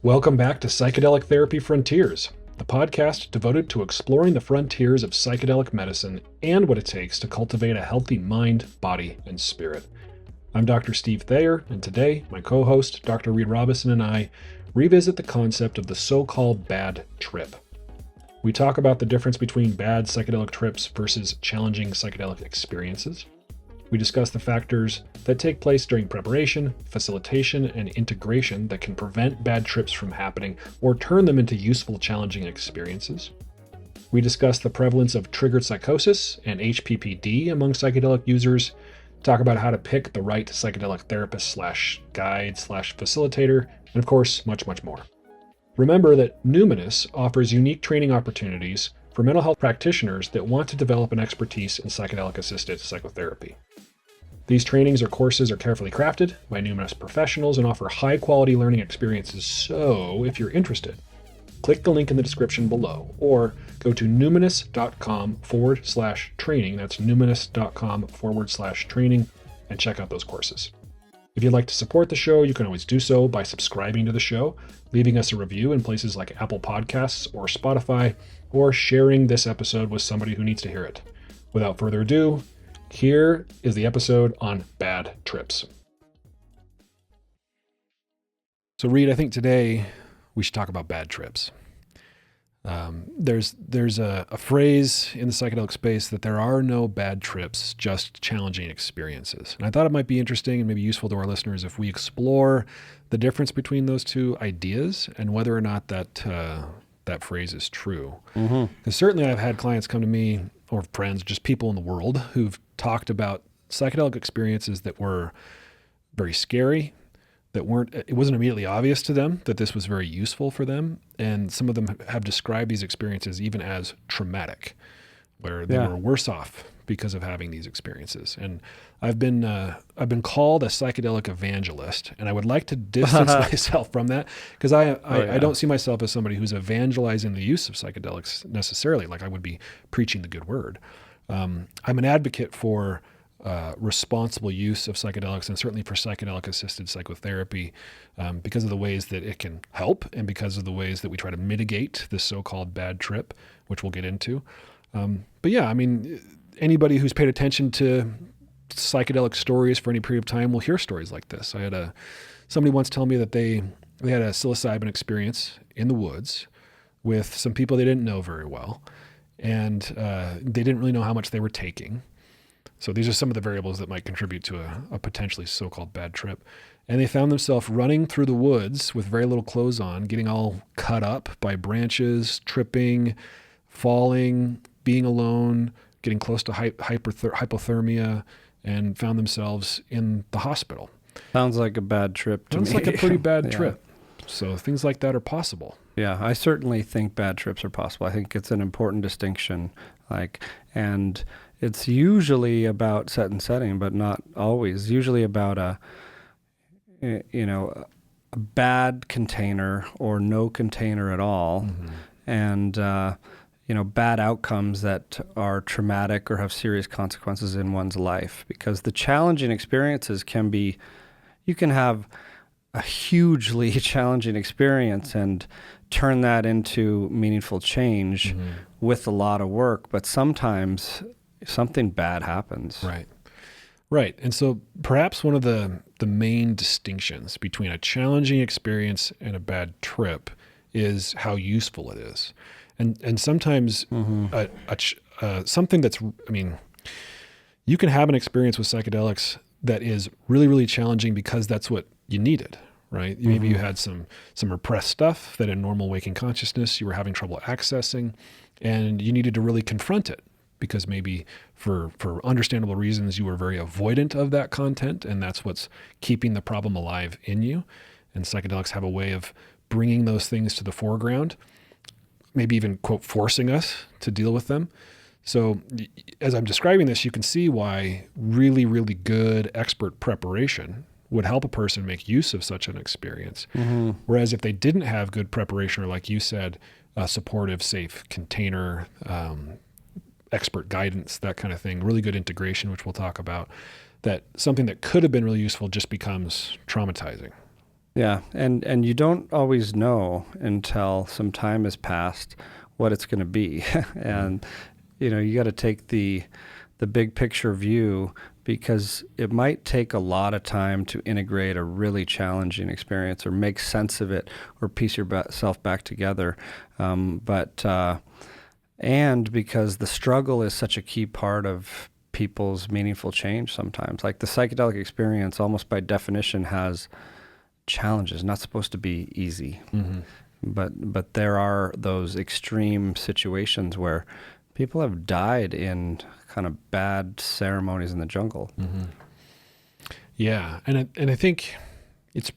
Welcome back to Psychedelic Therapy Frontiers, the podcast devoted to exploring the frontiers of psychedelic medicine and what it takes to cultivate a healthy mind, body, and spirit. I'm Dr. Steve Thayer, and today my co-host, Dr. Reid Robison, and I revisit the concept of the so-called bad trip. We talk about the difference between bad psychedelic trips versus challenging psychedelic experiences. We discuss the factors that take place during preparation, facilitation, and integration that can prevent bad trips from happening or turn them into useful, challenging experiences. We discuss the prevalence of triggered psychosis and HPPD among psychedelic users, talk about how to pick the right psychedelic therapist / guide / facilitator, and of course, much, much more. Remember that Numinous offers unique training opportunities for mental health practitioners that want to develop an expertise in psychedelic-assisted psychotherapy. These trainings or courses are carefully crafted by Numinous professionals and offer high-quality learning experiences, so if you're interested, click the link in the description below or go to numinous.com/training, that's numinous.com/training, and check out those courses. If you'd like to support the show, you can always do so by subscribing to the show, leaving us a review in places like Apple Podcasts or Spotify, or sharing this episode with somebody who needs to hear it. Without further ado, here is the episode on bad trips. So Reid, I think today we should talk about bad trips. There's a phrase in the psychedelic space that there are no bad trips, just challenging experiences. And I thought it mimight be interesting and maybe useful to our listeners if we explore the difference between those two ideas and whether or not that phrase is true. Because certainly I've had clients come to me, or friends, just people in the world, who've talked about psychedelic experiences that were very scary, it wasn't immediately obvious to them that this was very useful for them. And some of them have described these experiences even as traumatic, where they were worse off because of having these experiences. And I've been called a psychedelic evangelist, and I would like to distance myself from that because I don't see myself as somebody who's evangelizing the use of psychedelics necessarily, like I would be preaching the good word. I'm an advocate for responsible use of psychedelics, and certainly for psychedelic-assisted psychotherapy, because of the ways that it can help and because of the ways that we try to mitigate this so-called bad trip, which we'll get into. But yeah, I mean, anybody who's paid attention to psychedelic stories for any period of time will hear stories like this. I had somebody once tell me that they had a psilocybin experience in the woods with some people they didn't know very well, and they didn't really know how much they were taking. So these are some of the variables that might contribute to a potentially so-called bad trip. And they found themselves running through the woods with very little clothes on, getting all cut up by branches, tripping, falling, being alone, getting close to hypothermia, and found themselves in the hospital. Sounds like a bad trip to me. Sounds like a pretty bad trip. So things like that are possible. Yeah, I certainly think bad trips are possible. I think it's an important distinction. And it's usually about set and setting, but not always. Usually about a bad container or no container at all, and bad outcomes that are traumatic or have serious consequences in one's life. Because the challenging experiences you can have a hugely challenging experience and turn that into meaningful change with a lot of work, but sometimes something bad happens. Right. And so perhaps one of the main distinctions between a challenging experience and a bad trip is how useful it is. And sometimes something that's, you can have an experience with psychedelics that is really, really challenging because that's what you needed, right? Maybe you had some repressed stuff that in normal waking consciousness you were having trouble accessing, and you needed to really confront it because maybe for understandable reasons you were very avoidant of that content, and that's what's keeping the problem alive in you. And psychedelics have a way of bringing those things to the foreground, maybe even, quote, forcing us to deal with them. So as I'm describing this, you can see why really, really good expert preparation would help a person make use of such an experience. Whereas if they didn't have good preparation, or like you said, a supportive, safe container, expert guidance, that kind of thing, really good integration, which we'll talk about, that something that could have been really useful just becomes traumatizing. Yeah, and you don't always know until some time has passed what it's going to be, and you got to take the big picture view, because it might take a lot of time to integrate a really challenging experience or make sense of it or piece yourself back together, and because the struggle is such a key part of people's meaningful change sometimes. Like the psychedelic experience, almost by definition, has challenges, not supposed to be easy. Mm-hmm. But there are those extreme situations where people have died in kind of bad ceremonies in the jungle. Mm-hmm. Yeah, and I think it's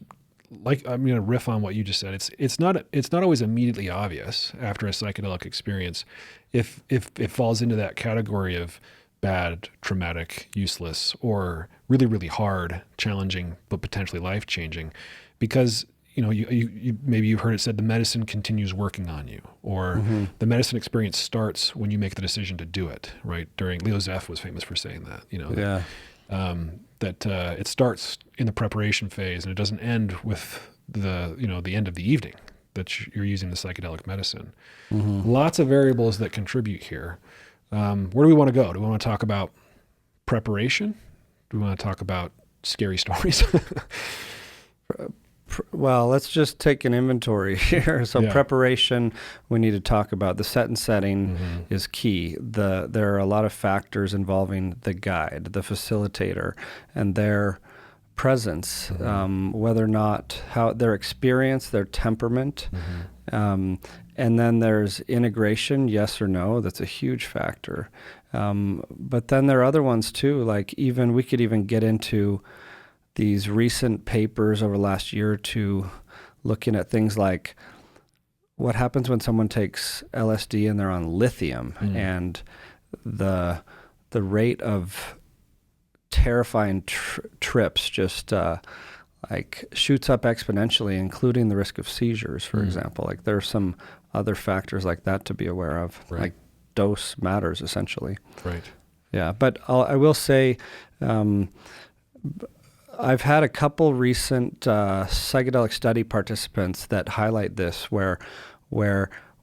like, I'm going to riff on what you just said. It's not always immediately obvious after a psychedelic experience if it falls into that category of bad, traumatic, useless, or really, really hard, challenging, but potentially life-changing, because you maybe you've heard it said the medicine continues working on you, or the medicine experience starts when you make the decision to do it. Right? During Leo Zeff was famous for saying that. Yeah. That it starts in the preparation phase and it doesn't end with the end of the evening that you're using the psychedelic medicine. Mm-hmm. Lots of variables that contribute here. Where do we want to go? Do we want to talk about preparation? Do we want to talk about scary stories? Well, let's just take an inventory here. So preparation, we need to talk about. The set and setting is key. There are a lot of factors involving the guide, the facilitator, and their presence, whether or not, how their experience, their temperament. And then there's integration, yes or no. That's a huge factor. But then there are other ones too, like we could even get into these recent papers over the last year or two looking at things like what happens when someone takes LSD and they're on lithium, and the rate of terrifying trips just like shoots up exponentially, including the risk of seizures, for example. Like there are some other factors like that to be aware of. Right. Like dose matters essentially. Right. Yeah, but I will say, I've had a couple recent psychedelic study participants that highlight this, where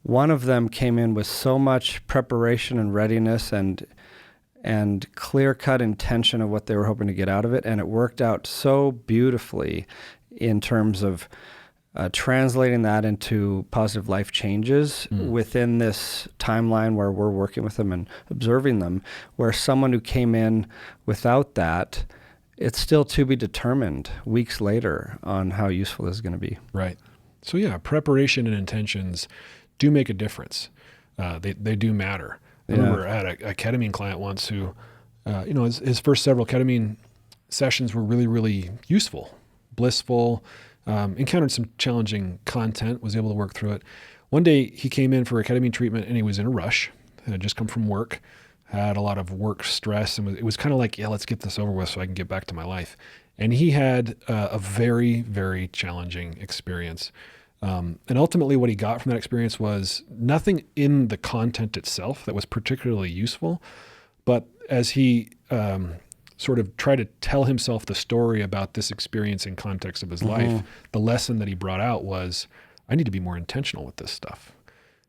one of them came in with so much preparation and readiness and clear-cut intention of what they were hoping to get out of it, and it worked out so beautifully in terms of translating that into positive life changes within this timeline where we're working with them and observing them, where someone who came in without that, it's still to be determined weeks later on how useful this is going to be. Right. So yeah, preparation and intentions do make a difference. They do matter. I remember I had a ketamine client once who, his first several ketamine sessions were really, really useful, blissful, encountered some challenging content, was able to work through it. One day he came in for a ketamine treatment and he was in a rush, had just come from work, had a lot of work stress, and it was kind of like, let's get this over with so I can get back to my life. And he had a very, very challenging experience. And ultimately what he got from that experience was nothing in the content itself that was particularly useful, but as he sort of tried to tell himself the story about this experience in context of his life, the lesson that he brought out was, I need to be more intentional with this stuff.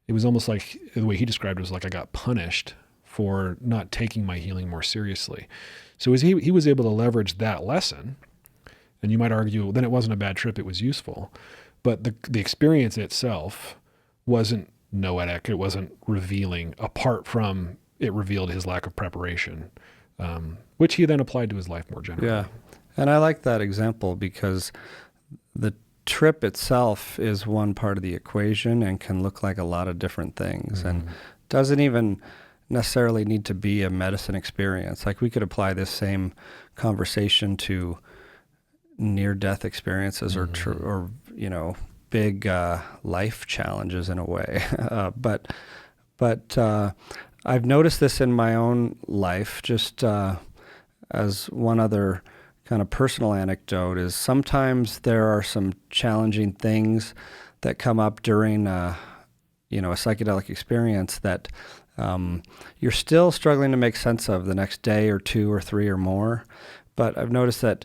It was almost like, the way he described it was like I got punished for not taking my healing more seriously. So as he was able to leverage that lesson, and you might argue, then it wasn't a bad trip, it was useful. But the experience itself wasn't noetic, it wasn't revealing, apart from it revealed his lack of preparation, which he then applied to his life more generally. Yeah, and I like that example because the trip itself is one part of the equation and can look like a lot of different things, and doesn't even necessarily need to be a medicine experience. Like we could apply this same conversation to near-death experiences or big life challenges in a way. But I've noticed this in my own life, just as one other kind of personal anecdote, is sometimes there are some challenging things that come up during a psychedelic experience that you're still struggling to make sense of the next day or two or three or more. But I've noticed that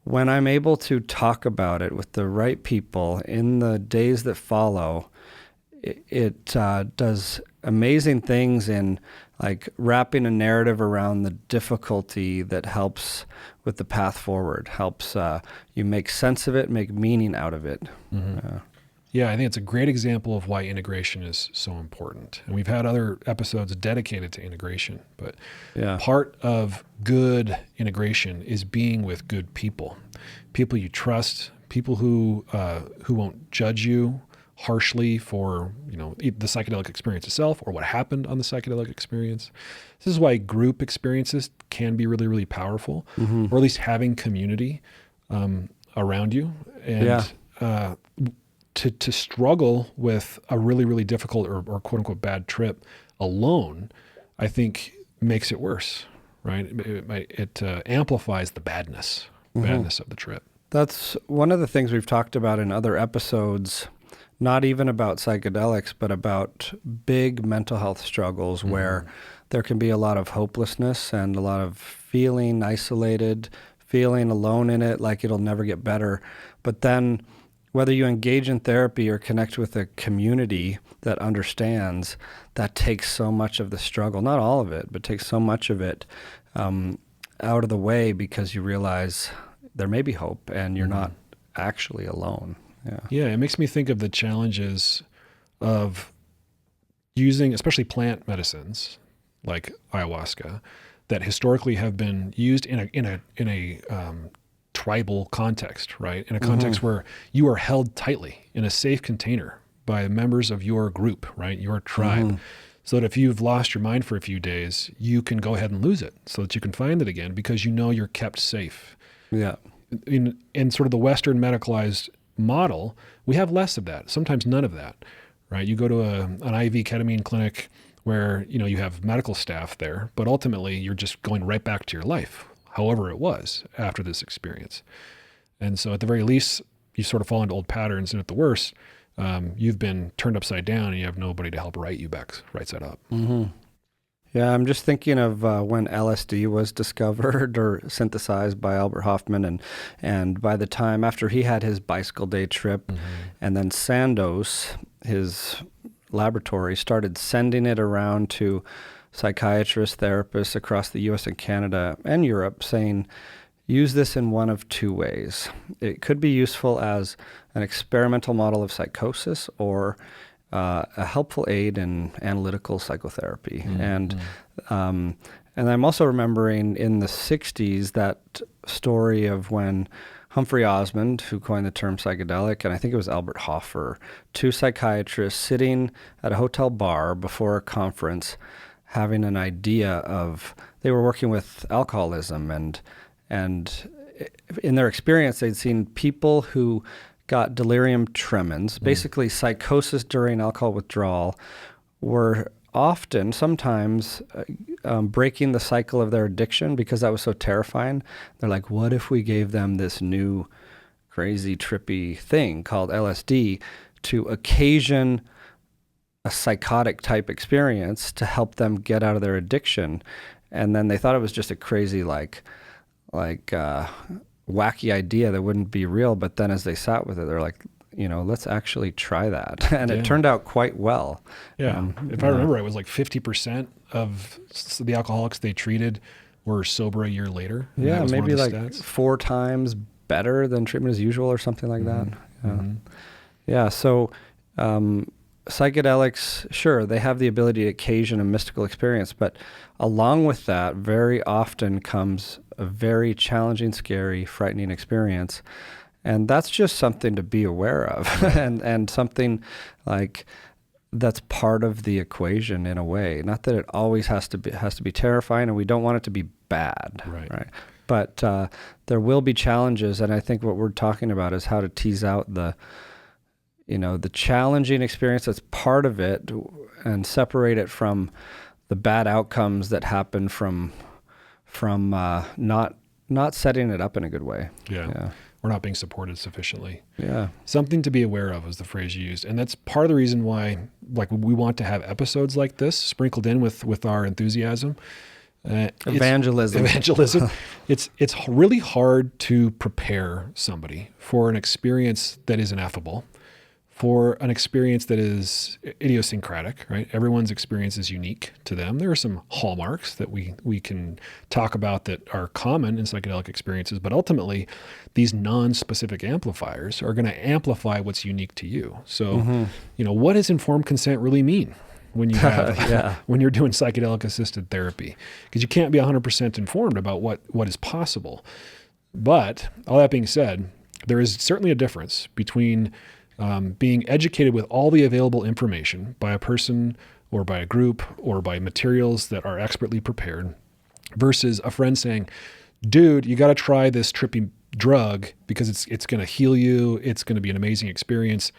when I'm able to talk about it with the right people in the days that follow, it does amazing things in like wrapping a narrative around the difficulty that helps with the path forward, helps you make sense of it, make meaning out of it. Mm-hmm. Yeah, I think it's a great example of why integration is so important. And we've had other episodes dedicated to integration, but part of good integration is being with good people you trust, people who won't judge you harshly for, the psychedelic experience itself or what happened on the psychedelic experience. This is why group experiences can be really, really powerful, or at least having community around you. And to struggle with a really, really difficult or quote unquote bad trip alone, I think makes it worse, right? It amplifies the badness of the trip. That's one of the things we've talked about in other episodes, not even about psychedelics, but about big mental health struggles where there can be a lot of hopelessness and a lot of feeling isolated, feeling alone in it, like it'll never get better. But then whether you engage in therapy or connect with a community that understands, that takes so much of the struggle, not all of it, but takes so much of it out of the way, because you realize there may be hope and you're not actually alone. Yeah, it makes me think of the challenges of using, especially plant medicines like ayahuasca, that historically have been used in a tribal context, right? In a context where you are held tightly in a safe container by members of your group, right? Your tribe. So that if you've lost your mind for a few days, you can go ahead and lose it so that you can find it again because you're kept safe. Yeah. In sort of the Western medicalized model, we have less of that, sometimes none of that, right? You go to an IV ketamine clinic where, you have medical staff there, but ultimately you're just going right back to your life, however it was after this experience. And so at the very least, you sort of fall into old patterns, and at the worst, you've been turned upside down and you have nobody to help right side up. Yeah, I'm just thinking of when LSD was discovered or synthesized by Albert Hofmann, and by the time after he had his bicycle day trip, and then Sandoz, his laboratory, started sending it around to psychiatrists, therapists across the US and Canada and Europe, saying, use this in one of two ways. It could be useful as an experimental model of psychosis or a helpful aid in analytical psychotherapy. And I'm also remembering in the 60s that story of when Humphrey Osmond, who coined the term psychedelic, and I think it was Albert Hoffer, two psychiatrists sitting at a hotel bar before a conference having an idea of, they were working with alcoholism, and in their experience they'd seen people who got delirium tremens, basically psychosis during alcohol withdrawal, were sometimes breaking the cycle of their addiction because that was so terrifying. They're like, what if we gave them this new crazy trippy thing called LSD to occasion a psychotic type experience to help them get out of their addiction? And then they thought it was just a crazy wacky idea that wouldn't be real, but then as they sat with it, they're like, let's actually try that. And it turned out quite well. Yeah. If I remember, it was like 50% of the alcoholics they treated were sober a year later. Yeah, maybe like stats. 4 times better than treatment as usual or something like that. Yeah. So psychedelics, sure, they have the ability to occasion a mystical experience, but along with that, very often comes a very challenging, scary, frightening experience. And that's just something to be aware of and something like that's part of the equation in a way. Not that it always has to be terrifying, and we don't want it to be bad. Right? But there will be challenges, and I think what we're talking about is how to tease out the challenging experience that's part of it and separate it from the bad outcomes that happen from not setting it up in a good way. Yeah. We're not being supported sufficiently. Yeah. Something to be aware of is the phrase you used. And that's part of the reason why we want to have episodes like this sprinkled in with our enthusiasm. Evangelism. It's really hard to prepare somebody for an experience that is ineffable, for an experience that is idiosyncratic, right? Everyone's experience is unique to them. There are some hallmarks that we can talk about that are common in psychedelic experiences, but ultimately these non-specific amplifiers are going to amplify what's unique to you. So, what does informed consent really mean when you have, when you're doing psychedelic assisted therapy? Because you can't be 100% informed about what is possible. But all that being said, there is certainly a difference between being educated with all the available information by a person or by a group or by materials that are expertly prepared versus a friend saying, dude, you got to try this trippy drug because it's going to heal you. It's going to be an amazing experience.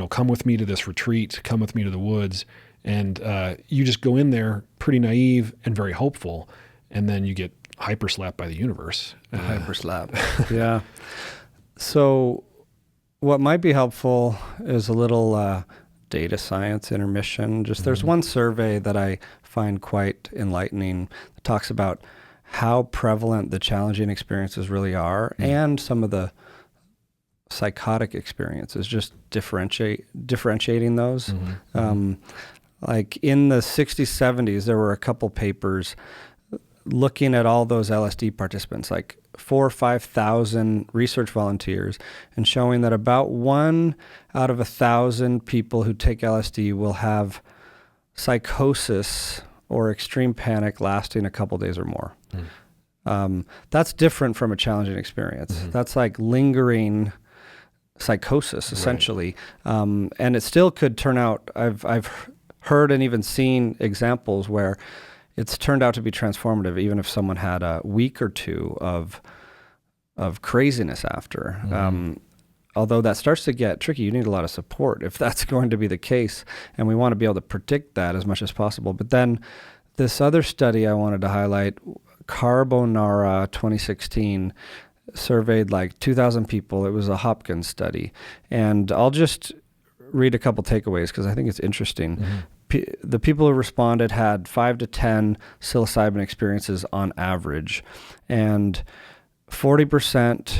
Come with me to this retreat, come with me to the woods. And you just go in there pretty naive and very hopeful. And then you get hyper slapped by the universe. Hyper slap. Yeah. So what might be helpful is a little data science intermission. There's one survey that I find quite enlightening that talks about how prevalent the challenging experiences really are and some of the psychotic experiences, just differentiating those. Like in the 60s, 70s, there were a couple papers looking at all those LSD participants, like 4,000 or 5,000 research volunteers, and showing that about 1 out of 1,000 people who take LSD will have psychosis or extreme panic lasting a couple days or more. That's different from a challenging experience. That's like lingering psychosis, essentially. Right. And it still could turn out, I've heard and even seen examples where it's turned out to be transformative, even if someone had a week or two of craziness after. Although that starts to get tricky, you need a lot of support if that's going to be the case, and we want to be able to predict that as much as possible. But then this other study I wanted to highlight, Carbonara 2016, surveyed like 2,000 people. It was a Hopkins study. And I'll just read a couple takeaways because I think it's interesting. The people who responded had 5 to 10 psilocybin experiences on average, and 40%,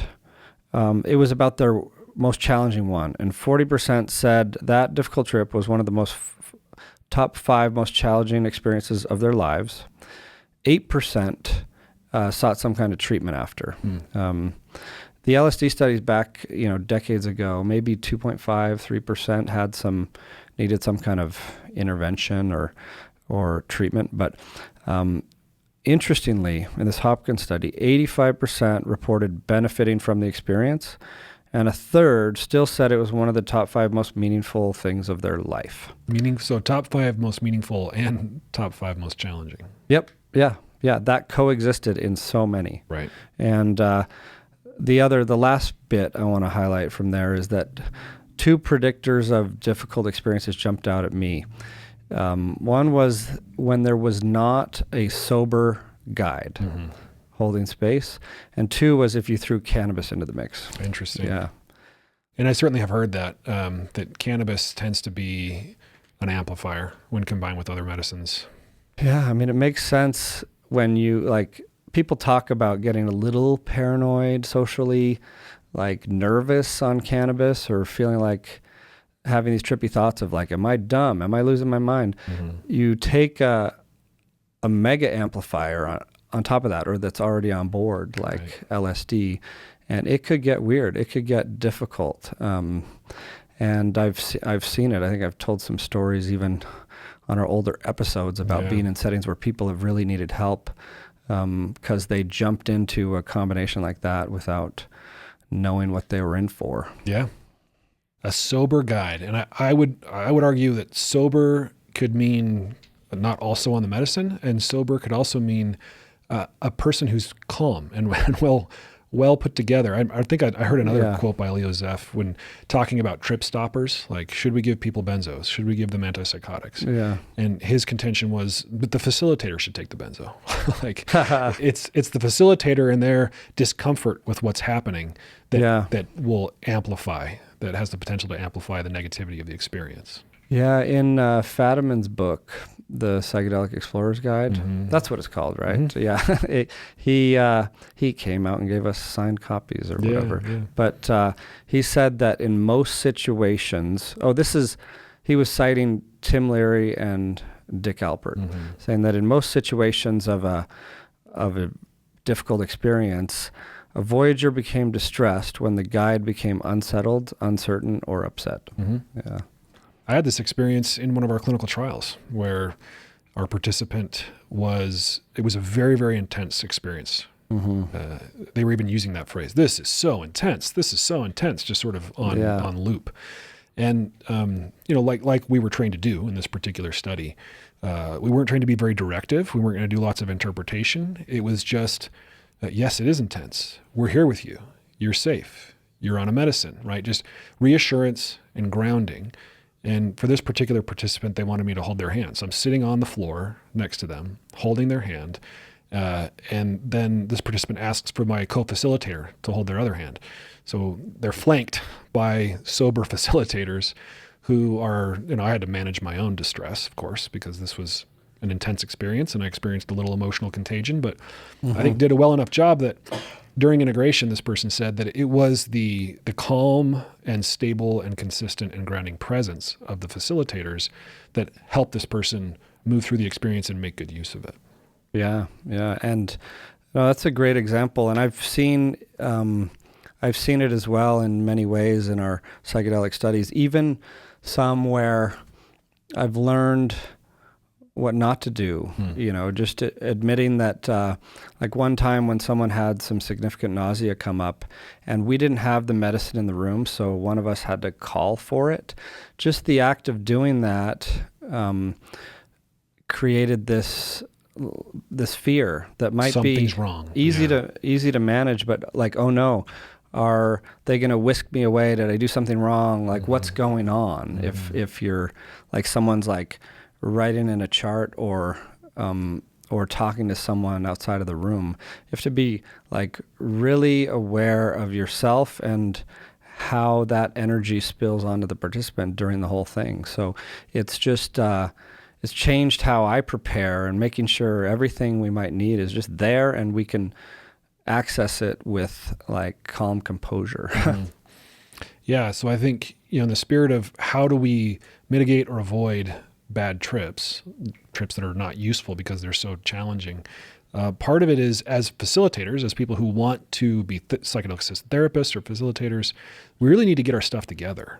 it was about their most challenging one, and 40% said that difficult trip was one of the top 5 most challenging experiences of their lives. 8% sought some kind of treatment after. The LSD studies back, decades ago, maybe 2.5, 3% needed some kind of intervention or treatment. But interestingly, in this Hopkins study, 85% reported benefiting from the experience, and a third still said it was one of the top 5 most meaningful things of their life. So top 5 most meaningful and top 5 most challenging. Yep. Yeah. That coexisted in so many. Right. And the last bit I want to highlight from there is that 2 predictors of difficult experiences jumped out at me. One was when there was not a sober guide holding space, and 2 was if you threw cannabis into the mix. Interesting. Yeah. And I certainly have heard that that cannabis tends to be an amplifier when combined with other medicines. Yeah, I mean, it makes sense when people talk about getting a little paranoid socially, like nervous on cannabis, or feeling like having these trippy thoughts of like, am I dumb? Am I losing my mind? You take a mega amplifier on top of that, or that's already on board, like LSD, and it could get weird. It could get difficult. And I've seen it. I think I've told some stories even on our older episodes about being in settings where people have really needed help because they jumped into a combination like that without knowing what they were in for. Yeah. A sober guide. And I would argue that sober could mean not also on the medicine, and sober could also mean a person who's calm and well put together. I think I heard another quote by Leo Zeff when talking about trip stoppers, like, should we give people benzos? Should we give them antipsychotics? Yeah. And his contention was, but the facilitator should take the benzo. Like, it's the facilitator and their discomfort with what's happening that will amplify, that has the potential to amplify the negativity of the experience. Yeah, in Fadiman's book, The Psychedelic Explorer's Guide, that's what it's called, right? Yeah, he came out and gave us signed copies or whatever. Yeah. But he said that in most situations, he was citing Tim Leary and Dick Alpert, saying that in most situations of a difficult experience, a voyager became distressed when the guide became unsettled, uncertain, or upset. Yeah. I had this experience in one of our clinical trials where our participant it was a very, very intense experience. They were even using that phrase, "This is so intense. This is so intense," just sort of on loop. And, like we were trained to do in this particular study, we weren't trained to be very directive. We weren't going to do lots of interpretation. It was just, yes, it is intense. We're here with you. You're safe. You're on a medicine, right? Just reassurance and grounding. And for this particular participant, they wanted me to hold their hand. So I'm sitting on the floor next to them, holding their hand. And then this participant asks for my co-facilitator to hold their other hand. So they're flanked by sober facilitators who are, I had to manage my own distress, of course, because this was an intense experience and I experienced a little emotional contagion, but I think did a well enough job that during integration, this person said that it was the calm and stable and consistent and grounding presence of the facilitators that helped this person move through the experience and make good use of it. Yeah. And that's a great example. And I've seen it as well in many ways in our psychedelic studies, even some where I've learned what not to do, just admitting that, like one time when someone had some significant nausea come up and we didn't have the medicine in the room, so one of us had to call for it. Just the act of doing that created this fear that might Something's be wrong. easy to manage, but like, oh no, are they going to whisk me away? Did I do something wrong? Like, what's going on? If you're like someone's like writing in a chart or talking to someone outside of the room, you have to be like really aware of yourself and how that energy spills onto the participant during the whole thing. So it's just it's changed how I prepare and making sure everything we might need is just there and we can access it with like calm composure. Yeah. So I think, in the spirit of how do we mitigate or avoid bad trips that are not useful because they're so challenging. Part of it is as facilitators, as people who want to be psychedelic-assisted therapists or facilitators, we really need to get our stuff together.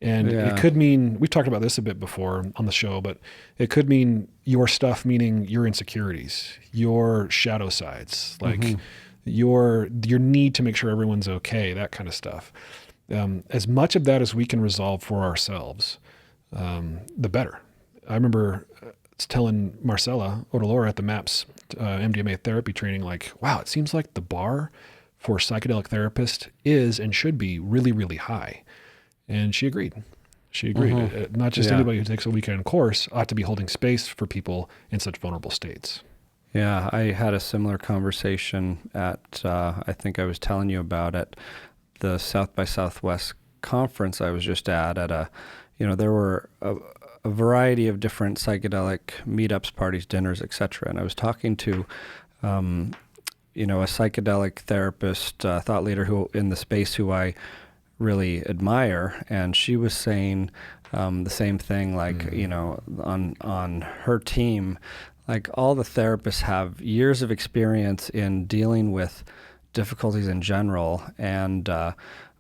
And it could mean, we've talked about this a bit before on the show, but it could mean your stuff, meaning your insecurities, your shadow sides, like your need to make sure everyone's okay, that kind of stuff. As much of that as we can resolve for ourselves, the better. I remember telling Marcella Odalora at the MAPS MDMA therapy training, like, wow, it seems like the bar for psychedelic therapist is and should be really, really high. And she agreed. Not just anybody who takes a weekend course ought to be holding space for people in such vulnerable states. Yeah, I had a similar conversation at, I think I was telling you about at the South by Southwest conference I was just at there were a variety of different psychedelic meetups, parties, dinners, etc. And I was talking to, a psychedelic therapist, thought leader who in the space who I really admire, and she was saying the same thing. Like, on her team, like all the therapists have years of experience in dealing with difficulties in general, and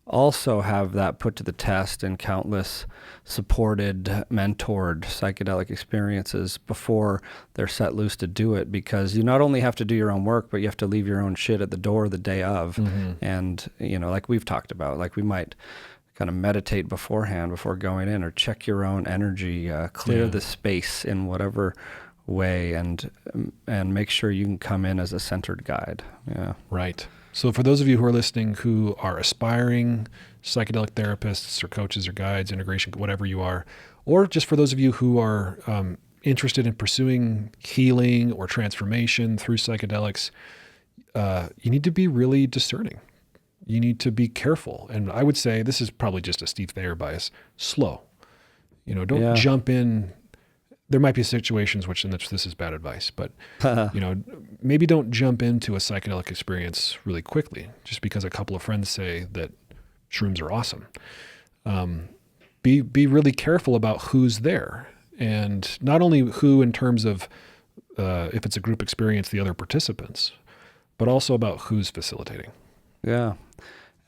also have that put to the test in countless supported, mentored psychedelic experiences before they're set loose to do it, because you not only have to do your own work, but you have to leave your own shit at the door the day of. And, like we've talked about, like we might kind of meditate beforehand before going in, or check your own energy, clear the space in whatever way, and make sure you can come in as a centered guide. Yeah. Right. So for those of you who are listening who are aspiring psychedelic therapists or coaches or guides, integration, whatever you are, or just for those of you who are interested in pursuing healing or transformation through psychedelics, you need to be really discerning. You need to be careful. And I would say, this is probably just a Steve Thayer bias, slow. Don't jump in. There might be situations in which this is bad advice, but maybe don't jump into a psychedelic experience really quickly just because a couple of friends say that shrooms are awesome. Be really careful about who's there, and not only who in terms of if it's a group experience, the other participants, but also about who's facilitating. Yeah.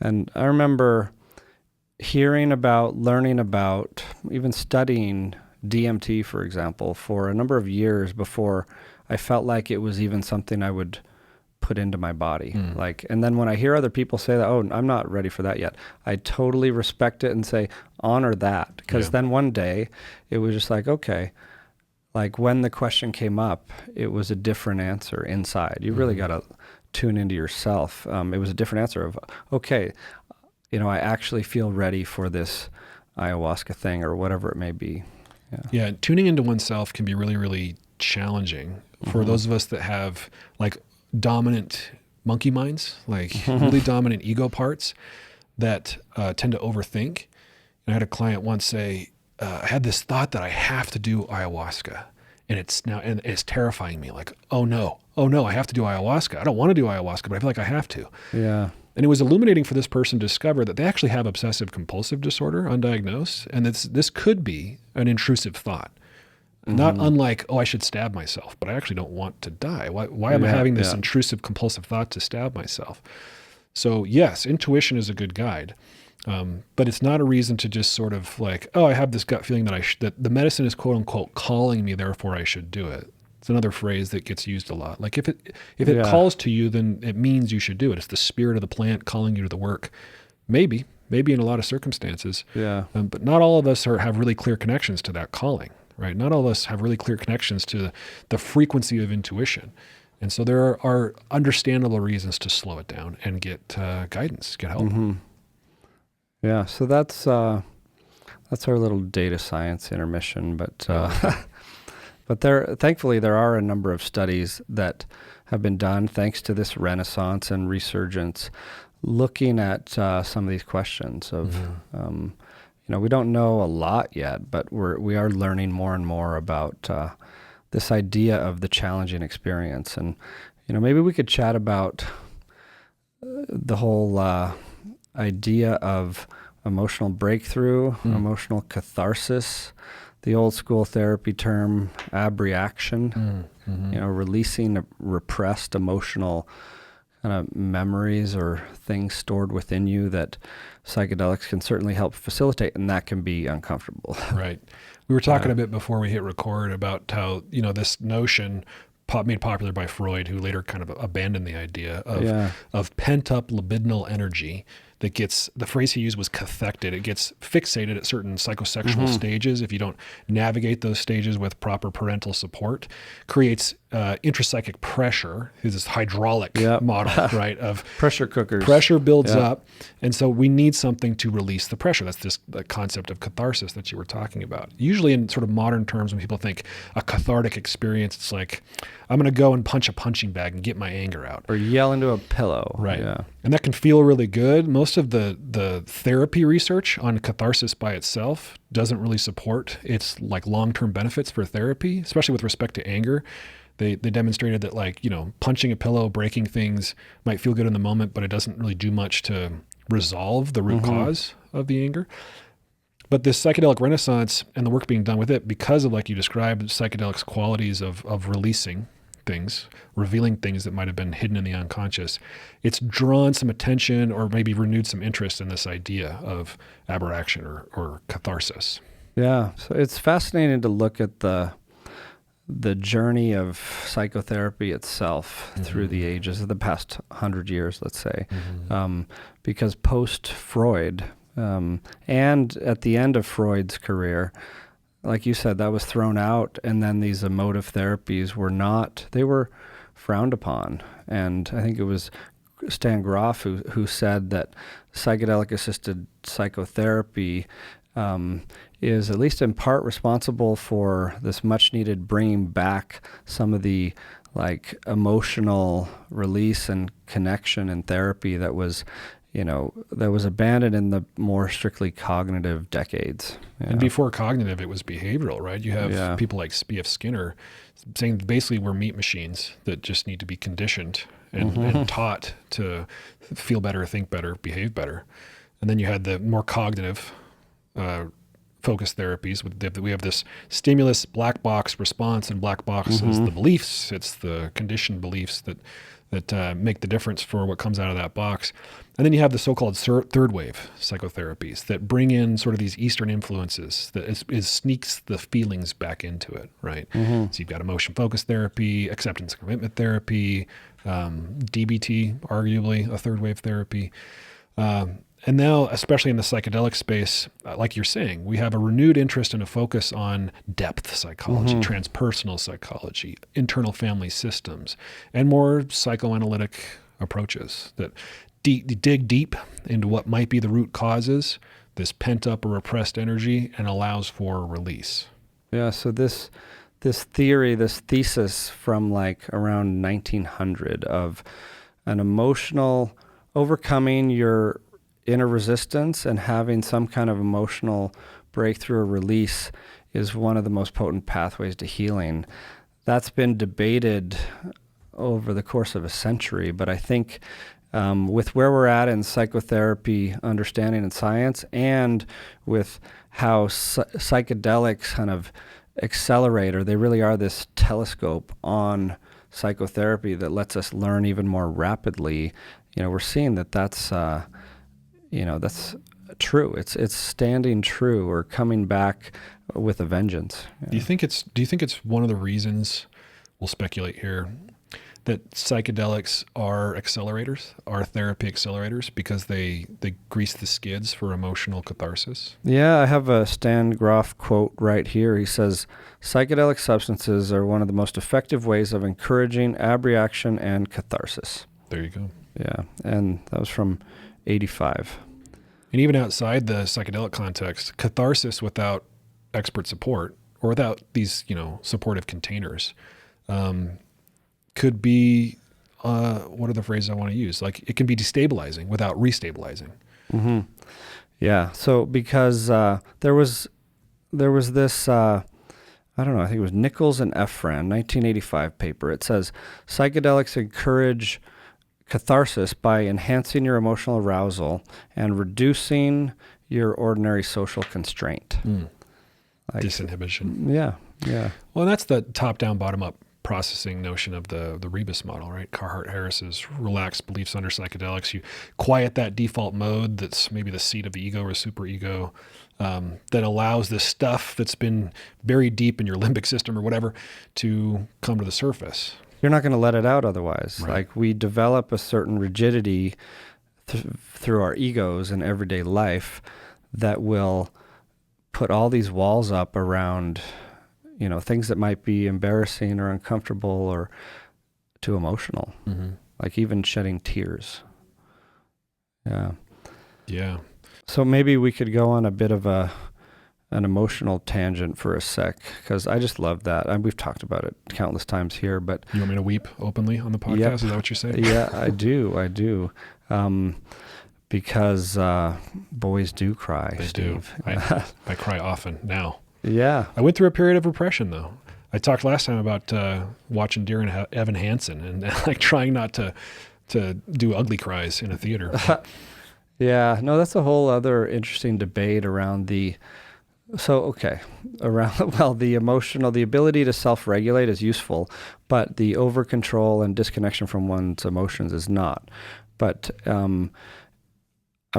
And I remember hearing about, learning about, even studying DMT, for example, for a number of years before I felt like it was even something I would put into my body. And then when I hear other people say that, oh, I'm not ready for that yet, I totally respect it and say, honor that. Because then one day it was just like, okay, like when the question came up, it was a different answer inside. You really got to tune into yourself. It was a different answer of, okay, I actually feel ready for this ayahuasca thing or whatever it may be. Yeah, tuning into oneself can be really, really challenging for those of us that have like dominant monkey minds, like really dominant ego parts that tend to overthink. And I had a client once say, I had this thought that I have to do ayahuasca, and it's terrifying me. Like, oh no, I have to do ayahuasca. I don't want to do ayahuasca, but I feel like I have to. Yeah. And it was illuminating for this person to discover that they actually have obsessive compulsive disorder undiagnosed, and this could be an intrusive thought. Not unlike, I should stab myself, but I actually don't want to die. Why am I having this intrusive compulsive thought to stab myself? So yes, intuition is a good guide, but it's not a reason to just sort of like, I have this gut feeling that the medicine is quote unquote calling me, therefore I should do it. It's another phrase that gets used a lot. Like if it calls to you, then it means you should do it. It's the spirit of the plant calling you to the work. Maybe in a lot of circumstances. Yeah. But not all of us have really clear connections to that calling, right? Not all of us have really clear connections to the frequency of intuition. And so there are understandable reasons to slow it down and get guidance, get help. Yeah. So that's our little data science intermission, but thankfully there are a number of studies that have been done thanks to this renaissance and resurgence, looking at some of these questions of, we don't know a lot yet, but we are learning more and more about this idea of the challenging experience. And, maybe we could chat about the whole idea of emotional breakthrough, emotional catharsis, the old school therapy term, abreaction, releasing repressed emotional kind of memories or things stored within you that psychedelics can certainly help facilitate, and that can be uncomfortable. Right. We were talking a bit before we hit record about how, this notion made popular by Freud, who later kind of abandoned the idea of pent-up libidinal energy that gets, the phrase he used was cathected. It gets fixated at certain psychosexual stages. If you don't navigate those stages with proper parental support, creates intrapsychic pressure, is this hydraulic model, right? Of pressure cookers. Pressure builds up. And so we need something to release the pressure. That's the concept of catharsis that you were talking about. Usually in sort of modern terms, when people think a cathartic experience, it's like, I'm going to go and punch a punching bag and get my anger out. Or yell into a pillow. Right. Yeah. And that can feel really good. Most of the therapy research on catharsis by itself doesn't really support its like long-term benefits for therapy, especially with respect to anger. They demonstrated that punching a pillow, breaking things might feel good in the moment, but it doesn't really do much to resolve the root cause of the anger. But this psychedelic renaissance and the work being done with it, because of, like you described, psychedelics' qualities of releasing things, revealing things that might have been hidden in the unconscious, it's drawn some attention or maybe renewed some interest in this idea of abreaction or catharsis. Yeah, so it's fascinating to look at the journey of psychotherapy itself through the ages of the past 100 years, let's say, because post-Freud and at the end of Freud's career, like you said, that was thrown out, and then these emotive therapies were frowned upon. And I think it was Stan Grof who said that psychedelic-assisted psychotherapy is at least in part responsible for this much-needed bringing back some of the emotional release and connection and therapy that was that was abandoned in the more strictly cognitive decades. And before cognitive, it was behavioral, right? You have people like B.F. Skinner saying basically we're meat machines that just need to be conditioned and taught to feel better, think better, behave better. And then you had the more cognitive focused therapies. We have this stimulus black box response, and black box is the beliefs. It's the conditioned beliefs that make the difference for what comes out of that box. And then you have the so-called third wave psychotherapies that bring in sort of these Eastern influences that sneaks the feelings back into it, right? So you've got emotion-focused therapy, acceptance and commitment therapy, DBT, arguably a third wave therapy. And now, especially in the psychedelic space, like you're saying, we have a renewed interest and a focus on depth psychology, transpersonal psychology, internal family systems, and more psychoanalytic approaches that dig deep into what might be the root causes, this pent-up or repressed energy, and allows for release. Yeah, so this thesis from like around 1900 of an emotional overcoming your inner resistance and having some kind of emotional breakthrough or release is one of the most potent pathways to healing. That's been debated over the course of a century, but I think with where we're at in psychotherapy understanding and science, and with how psychedelics kind of accelerate, or they really are this telescope on psychotherapy that lets us learn even more rapidly, we're seeing that's true. It's standing true or coming back with a vengeance. Yeah. Do you think it's one of the reasons, we'll speculate here, that psychedelics are accelerators, are therapy accelerators, because they grease the skids for emotional catharsis? Yeah, I have a Stan Grof quote right here. He says, "Psychedelic substances are one of the most effective ways of encouraging abreaction and catharsis." There you go. Yeah, and that was from 85. And even outside the psychedelic context, catharsis without expert support or without these, supportive containers, could be, what are the phrases I want to use? Like, it can be destabilizing without restabilizing. Mm-hmm. Yeah. So because there was this, I don't know, I think it was Nichols and Efran, 1985 paper. It says, psychedelics encourage catharsis by enhancing your emotional arousal and reducing your ordinary social constraint. Like, disinhibition. Yeah. Well, that's the top-down, bottom-up processing notion of the Rebus model, right? Carhart-Harris's relaxed beliefs under psychedelics. You quiet that default mode that's maybe the seat of the ego or superego, that allows this stuff that's been buried deep in your limbic system or whatever to come to the surface. You're not going to let it out otherwise. Right. Like, we develop a certain rigidity through our egos in everyday life that will put all these walls up around things that might be embarrassing or uncomfortable or too emotional, like even shedding tears. Yeah. So maybe we could go on a bit of an emotional tangent for a sec, because I just love that. And we've talked about it countless times here, but... You want me to weep openly on the podcast? Yep. Is that what you're saying? Yeah, I do. Because boys do cry, They Steve. do. I cry often now. Yeah. I went through a period of repression, though. I talked last time about watching Dear Evan Hansen and like trying not to do ugly cries in a theater. Yeah. No, that's a whole other interesting debate around the emotional, the ability to self-regulate is useful, but the over-control and disconnection from one's emotions is not. But I'm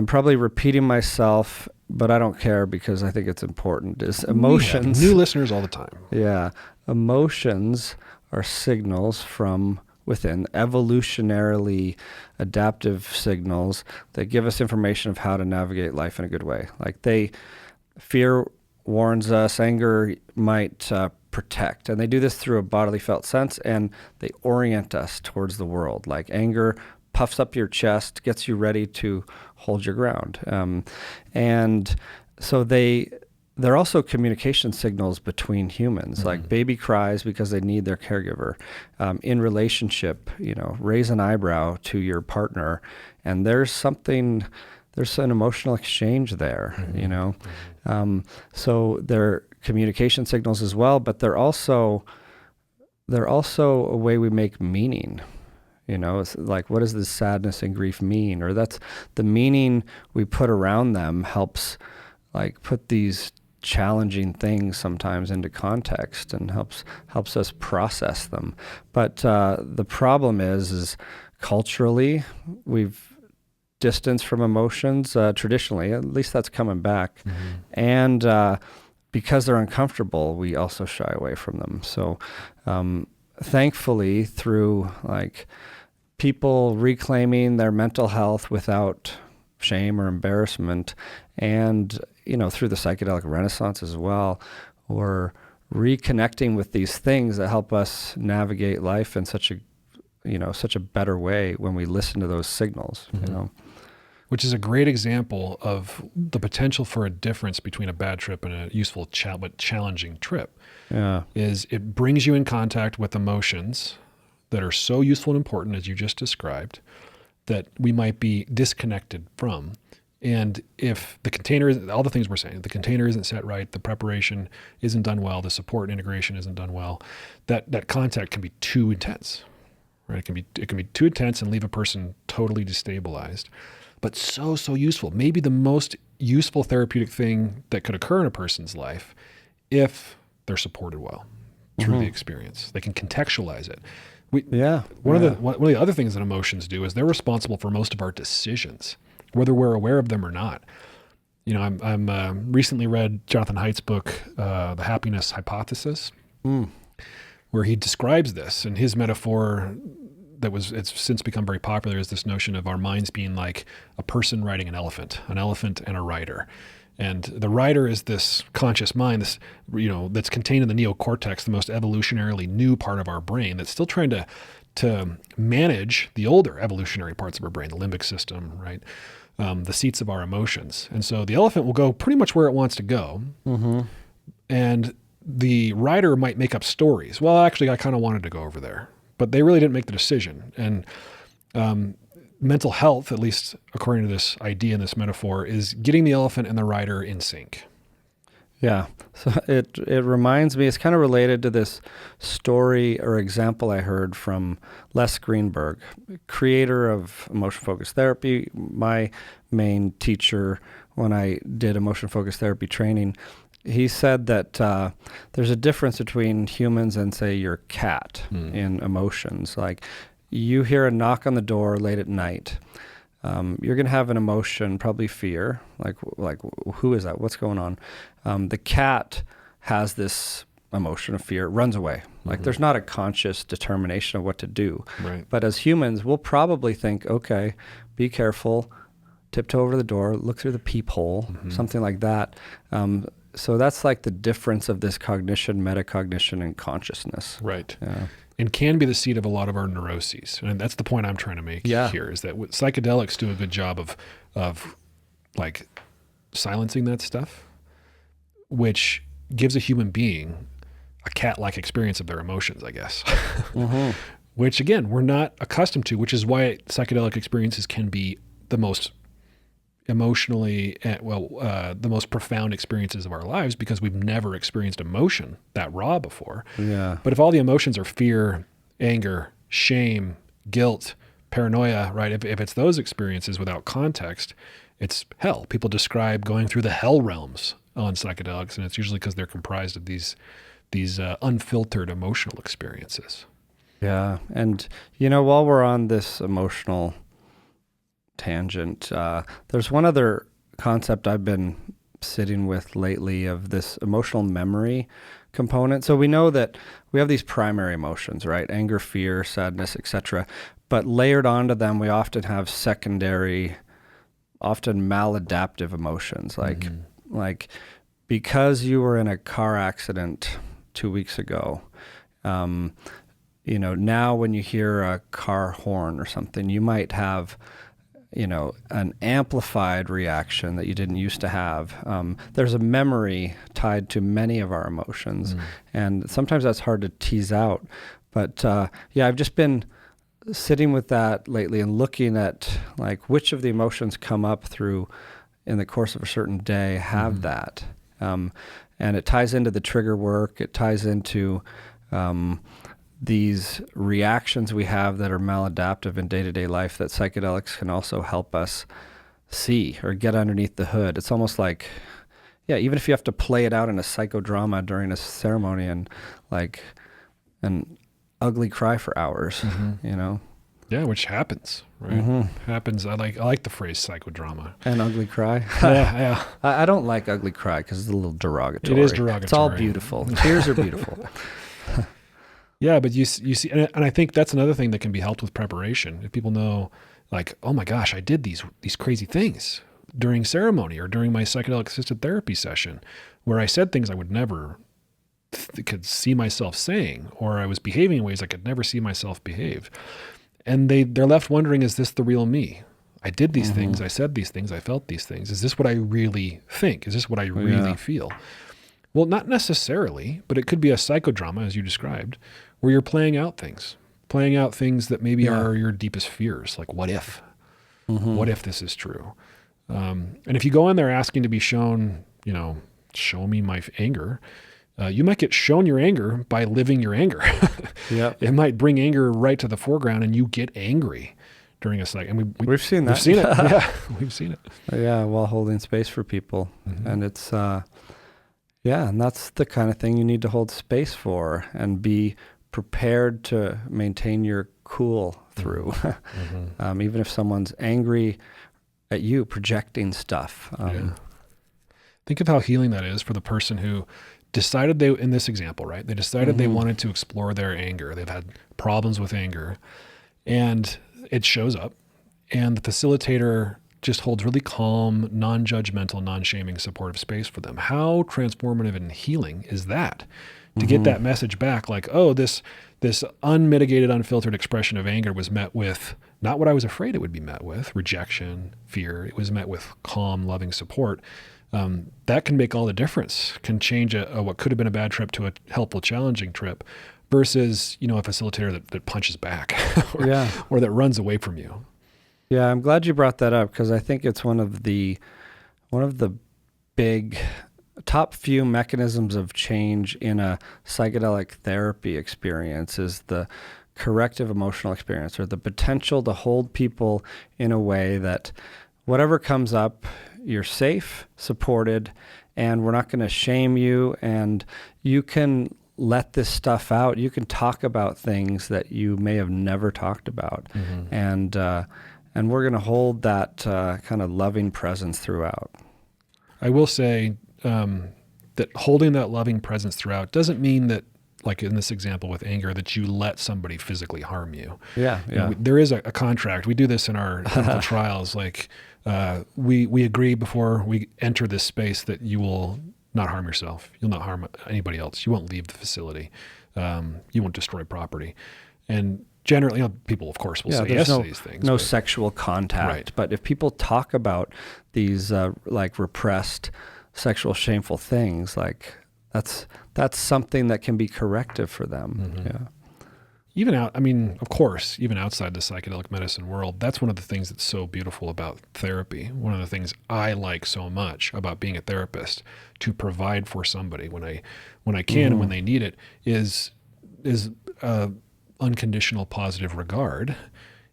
probably repeating myself, but I don't care because I think it's important. Is emotions. New listeners all the time. Yeah. Emotions are signals from within, evolutionarily adaptive signals that give us information of how to navigate life in a good way. Like fear warns us, anger might protect. And they do this through a bodily felt sense, and they orient us towards the world. Like anger puffs up your chest, gets you ready to hold your ground. And so they they're also communication signals between humans. Like baby cries because they need their caregiver. In relationship, raise an eyebrow to your partner, and there's an emotional exchange there, so they're communication signals as well, but they're also a way we make meaning. It's like, what does this sadness and grief mean? Or that's the meaning we put around them helps like put these challenging things sometimes into context and helps us process them. But the problem is culturally we've distanced from emotions traditionally. At least that's coming back, and because they're uncomfortable, we also shy away from them. So thankfully, through like people reclaiming their mental health without shame or embarrassment, and through the psychedelic renaissance as well, we're reconnecting with these things that help us navigate life in such a better way when we listen to those signals. Which is a great example of the potential for a difference between a bad trip and a useful but challenging trip. Yeah, is it brings you in contact with emotions that are so useful and important, as you just described, that we might be disconnected from. And if the container, all the things we're saying, the container isn't set right, the preparation isn't done well, the support and integration isn't done well, that contact can be too intense, right? It can be too intense and leave a person totally destabilized, but so useful. Maybe the most useful therapeutic thing that could occur in a person's life if they're supported well through the experience. They can contextualize it. One of the other things that emotions do is they're responsible for most of our decisions, whether we're aware of them or not. I'm recently read Jonathan Haidt's book, The Happiness Hypothesis, where he describes this, and his metaphor it's since become very popular is this notion of our minds being like a person riding an elephant and a rider. And the rider is this conscious mind, that's contained in the neocortex, the most evolutionarily new part of our brain, that's still trying to manage the older evolutionary parts of our brain, the limbic system, right? The seats of our emotions. And so the elephant will go pretty much where it wants to go. And the rider might make up stories. Well, actually, I kind of wanted to go over there, but they really didn't make the decision. And mental health, at least according to this idea and this metaphor, is getting the elephant and the rider in sync. Yeah. So it reminds me, it's kind of related to this story or example I heard from Les Greenberg, creator of emotion-focused therapy, my main teacher when I did emotion-focused therapy training. He said that there's a difference between humans and, say, your cat in emotions. Like, you hear a knock on the door late at night. You're going to have an emotion, probably fear, like who is that? What's going on? The cat has this emotion of fear, runs away. Like, there's not a conscious determination of what to do. Right. But as humans, we'll probably think, okay, be careful, tiptoe over the door, look through the peephole, something like that. So that's like the difference of this cognition, metacognition, and consciousness. Right. Yeah. And can be the seat of a lot of our neuroses. And that's the point I'm trying to make here, is that psychedelics do a good job of like silencing that stuff, which gives a human being a cat-like experience of their emotions, I guess. Which, again, we're not accustomed to, which is why psychedelic experiences can be the most emotionally, the most profound experiences of our lives, because we've never experienced emotion that raw before. Yeah. But if all the emotions are fear, anger, shame, guilt, paranoia, right? If it's those experiences without context, it's hell. People describe going through the hell realms on psychedelics, and it's usually because they're comprised of these unfiltered emotional experiences. Yeah. And, while we're on this emotional tangent, there's one other concept I've been sitting with lately of this emotional memory component. So we know that we have these primary emotions, right? Anger, fear, sadness, etc. But layered onto them, we often have secondary, often maladaptive emotions, like because you were in a car accident 2 weeks ago, now when you hear a car horn or something, you might have an amplified reaction that you didn't used to have. There's a memory tied to many of our emotions, and sometimes that's hard to tease out. But I've just been sitting with that lately and looking at like which of the emotions come up through in the course of a certain day have that. And it ties into the trigger work. It ties into these reactions we have that are maladaptive in day-to-day life that psychedelics can also help us see or get underneath the hood. It's almost like, even if you have to play it out in a psychodrama during a ceremony and like an ugly cry for hours, Yeah, which happens, right? Happens. I like the phrase psychodrama. An ugly cry? Yeah. I don't like ugly cry because it's a little derogatory. It is derogatory. It's all beautiful. Tears are beautiful. Yeah, but you see, and I think that's another thing that can be helped with preparation. If people know, like, oh my gosh, I did these crazy things during ceremony or during my psychedelic-assisted therapy session where I said things I would never could see myself saying, or I was behaving in ways I could never see myself behave. And they're left wondering, is this the real me? I did these things, I said these things, I felt these things. Is this what I really think? Is this what I really feel? Well, not necessarily, but it could be a psychodrama, as you described, where you're playing out things that maybe are your deepest fears. Like, what if? What if this is true? And if you go in there asking to be shown, show me my anger, you might get shown your anger by living your anger. It might bring anger right to the foreground and you get angry during a psych. And we've seen that. We've seen it. Yeah, we've seen it. Yeah, while holding space for people. And it's, and that's the kind of thing you need to hold space for and be prepared to maintain your cool through. Even if someone's angry at you, projecting stuff. Think of how healing that is for the person who decided in this example, right? They decided they wanted to explore their anger. They've had problems with anger and it shows up and the facilitator just holds really calm, non-judgmental, non-shaming, supportive space for them. How transformative and healing is that? To get that message back, like, oh, this unmitigated, unfiltered expression of anger was met with not what I was afraid it would be met with, rejection, fear. It was met with calm, loving support. That can make all the difference, can change what could have been a bad trip to a helpful, challenging trip versus, a facilitator that punches back or that runs away from you. Yeah, I'm glad you brought that up because I think it's one of the big top few mechanisms of change in a psychedelic therapy experience is the corrective emotional experience, or the potential to hold people in a way that whatever comes up, you're safe, supported, and we're not going to shame you, and you can let this stuff out. You can talk about things that you may have never talked about. And we're going to hold that kind of loving presence throughout. I will say that holding that loving presence throughout doesn't mean that, like in this example with anger, that you let somebody physically harm you. There is a contract. We do this in our clinical trials. Like we agree before we enter this space that you will not harm yourself. You'll not harm anybody else. You won't leave the facility. You won't destroy property. And generally, people, of course, will say yes to these things. No sexual contact. Right. But if people talk about these like repressed, sexual, shameful things, like that's something that can be corrective for them. Even of course, even outside the psychedelic medicine world, that's one of the things that's so beautiful about therapy. One of the things I like so much about being a therapist, to provide for somebody when I can and when they need it, is unconditional positive regard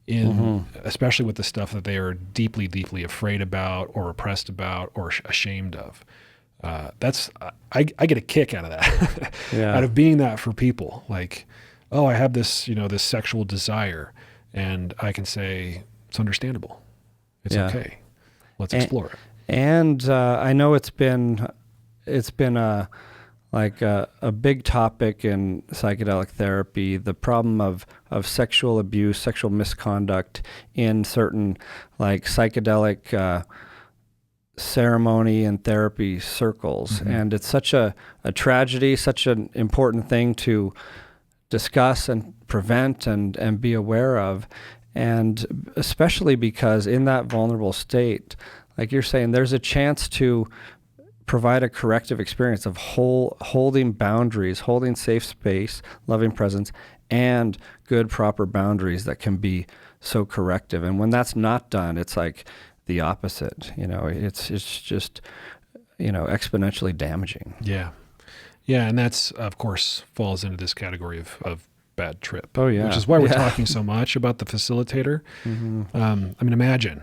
in especially with the stuff that they are deeply, deeply afraid about or repressed about or ashamed of. I get a kick out of that, out of being that for people. Like, oh, I have this, this sexual desire, and I can say it's understandable. It's okay. Let's explore it. And I know it's been a big topic in psychedelic therapy, the problem of sexual abuse, sexual misconduct in certain like psychedelic ceremony and therapy circles. And it's such a tragedy, such an important thing to discuss and prevent and be aware of. And especially because in that vulnerable state, like you're saying, there's a chance to provide a corrective experience of holding boundaries, holding safe space, loving presence, and good, proper boundaries that can be so corrective. And when that's not done, it's like the opposite. It's just, exponentially damaging. Yeah. Yeah, and that's, of course, falls into this category of bad trip. Oh, yeah. Which is why we're talking so much about the facilitator. Mm-hmm. Imagine,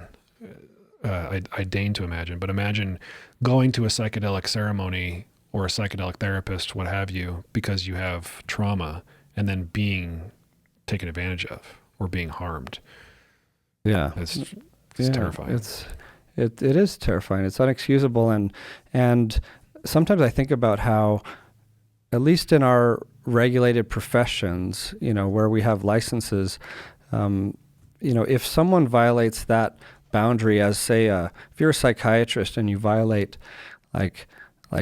I deign to imagine, but imagine going to a psychedelic ceremony or a psychedelic therapist, what have you, because you have trauma and then being taken advantage of or being harmed. Yeah. It's terrifying. It is terrifying. It's unexcusable. And sometimes I think about how, at least in our regulated professions, where we have licenses, if someone violates that boundary, as say, if you're a psychiatrist and you violate like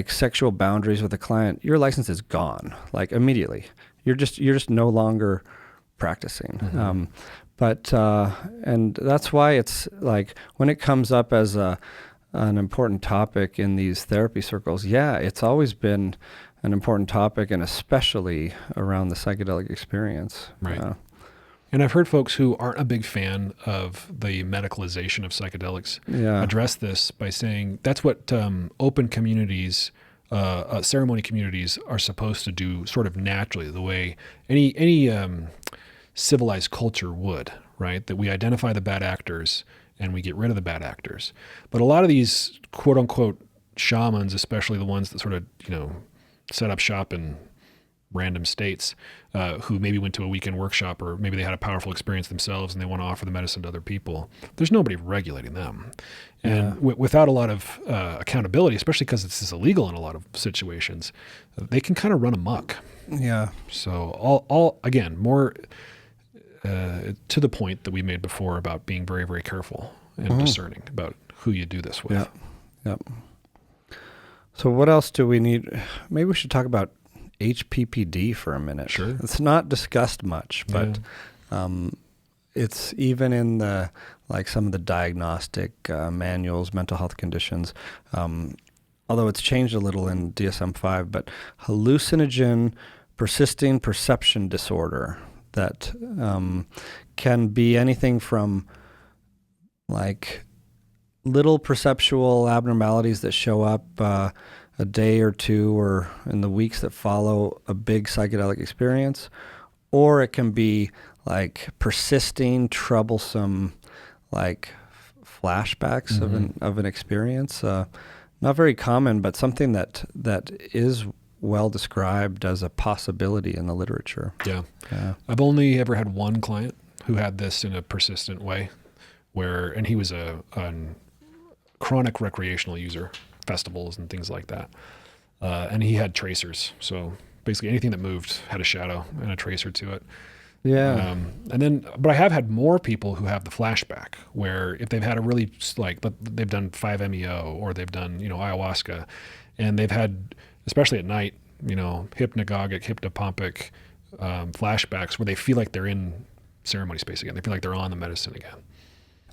sexual boundaries with a client, your license is gone, like immediately. You're just no longer practicing. Mm-hmm. And that's why it's like when it comes up as an important topic in these therapy circles, it's always been an important topic, and especially around the psychedelic experience. Right. And I've heard folks who aren't a big fan of the medicalization of psychedelics address this by saying that's what open communities, ceremony communities are supposed to do sort of naturally, the way any civilized culture would, right? That we identify the bad actors and we get rid of the bad actors. But a lot of these quote unquote shamans, especially the ones that sort of, set up shop in random states, who maybe went to a weekend workshop, or maybe they had a powerful experience themselves and they want to offer the medicine to other people. There's nobody regulating them. And without a lot of accountability, especially because this is illegal in a lot of situations, they can kind of run amok. Yeah. So all again, more to the point that we made before about being very, very careful and discerning about who you do this with. Yeah. So what else do we need? Maybe we should talk about HPPD for a minute. Sure. It's not discussed much, but it's even in some of the diagnostic manuals, mental health conditions, although it's changed a little in DSM-5, but hallucinogen persisting perception disorder that can be anything from little perceptual abnormalities that show up a day or two or in the weeks that follow a big psychedelic experience, or it can be persisting, troublesome, flashbacks of an experience. Not very common, but something that is well described as a possibility in the literature. Yeah. I've only ever had one client who had this in a persistent way, and he was a chronic recreational user, festivals and things like that. And he had tracers. So basically anything that moved had a shadow and a tracer to it. Yeah. But I have had more people who have the flashback, where if they've had a really they've done 5-MeO or they've done, ayahuasca, and they've had, especially at night, hypnagogic, hypnopompic flashbacks where they feel like they're in ceremony space again. They feel like they're on the medicine again.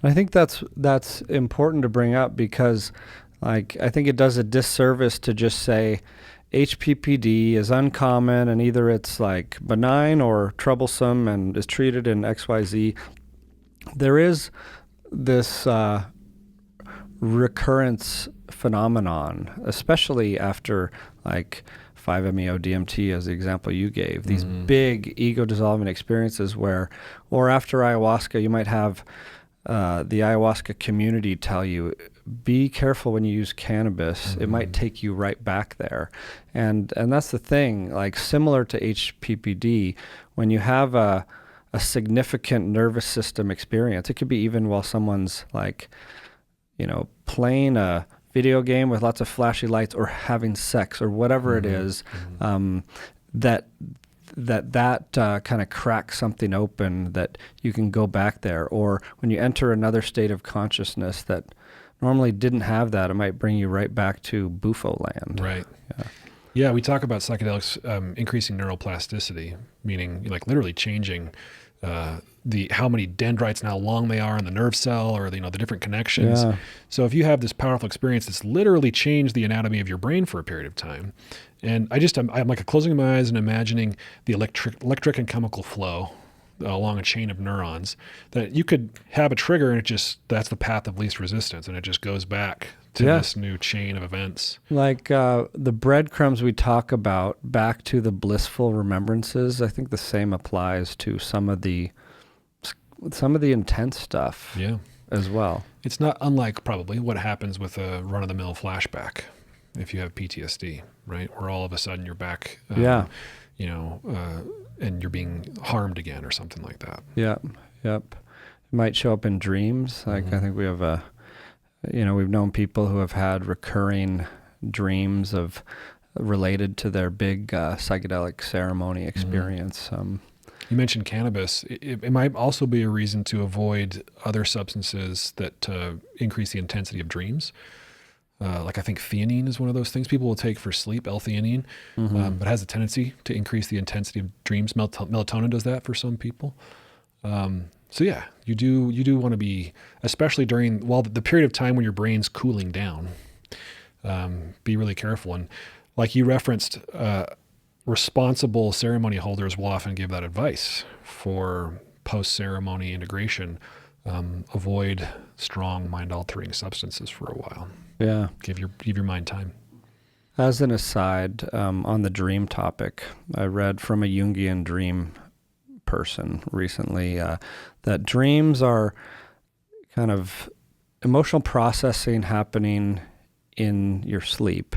I think that's important to bring up because I think it does a disservice to just say HPPD is uncommon and either it's benign or troublesome and is treated in XYZ. There is this recurrence phenomenon, especially after 5-MeO DMT as the example you gave, these big ego-dissolving experiences or after ayahuasca, you might have the ayahuasca community tell you, be careful when you use cannabis. It might take you right back there. And that's the thing, similar to HPPD, when you have a significant nervous system experience, it could be even while someone's playing a video game with lots of flashy lights or having sex or whatever it is, that kind of cracks something open that you can go back there. Or when you enter another state of consciousness that normally didn't have that, it might bring you right back to Bufo land. Right. Yeah, we talk about psychedelics increasing neuroplasticity, meaning literally changing the how many dendrites and how long they are in the nerve cell, or the different connections. Yeah. So if you have this powerful experience that's literally changed the anatomy of your brain for a period of time, and I'm like closing my eyes and imagining the electric and chemical flow along a chain of neurons, that you could have a trigger and that's the path of least resistance, and it just goes back to this new chain of events. Like the breadcrumbs we talk about back to the blissful remembrances, I think the same applies to some of the intense stuff as well. It's not unlike probably what happens with a run-of-the-mill flashback if you have PTSD, right? Where all of a sudden you're back, and you're being harmed again or something like that. Yep. It might show up in dreams. Like I think we have we've known people who have had recurring dreams related to their big psychedelic ceremony experience. You mentioned cannabis. It might also be a reason to avoid other substances that increase the intensity of dreams. Like I think theanine is one of those things people will take for sleep, L-theanine, but has a tendency to increase the intensity of dreams. Melatonin does that for some people. So yeah, you do want to be, especially during the period of time when your brain's cooling down, be really careful. And like you referenced, responsible ceremony holders will often give that advice for post-ceremony integration. Avoid strong mind-altering substances for a while. Yeah. Give your mind time. As an aside, on the dream topic, I read from a Jungian dream person recently that dreams are kind of emotional processing happening in your sleep.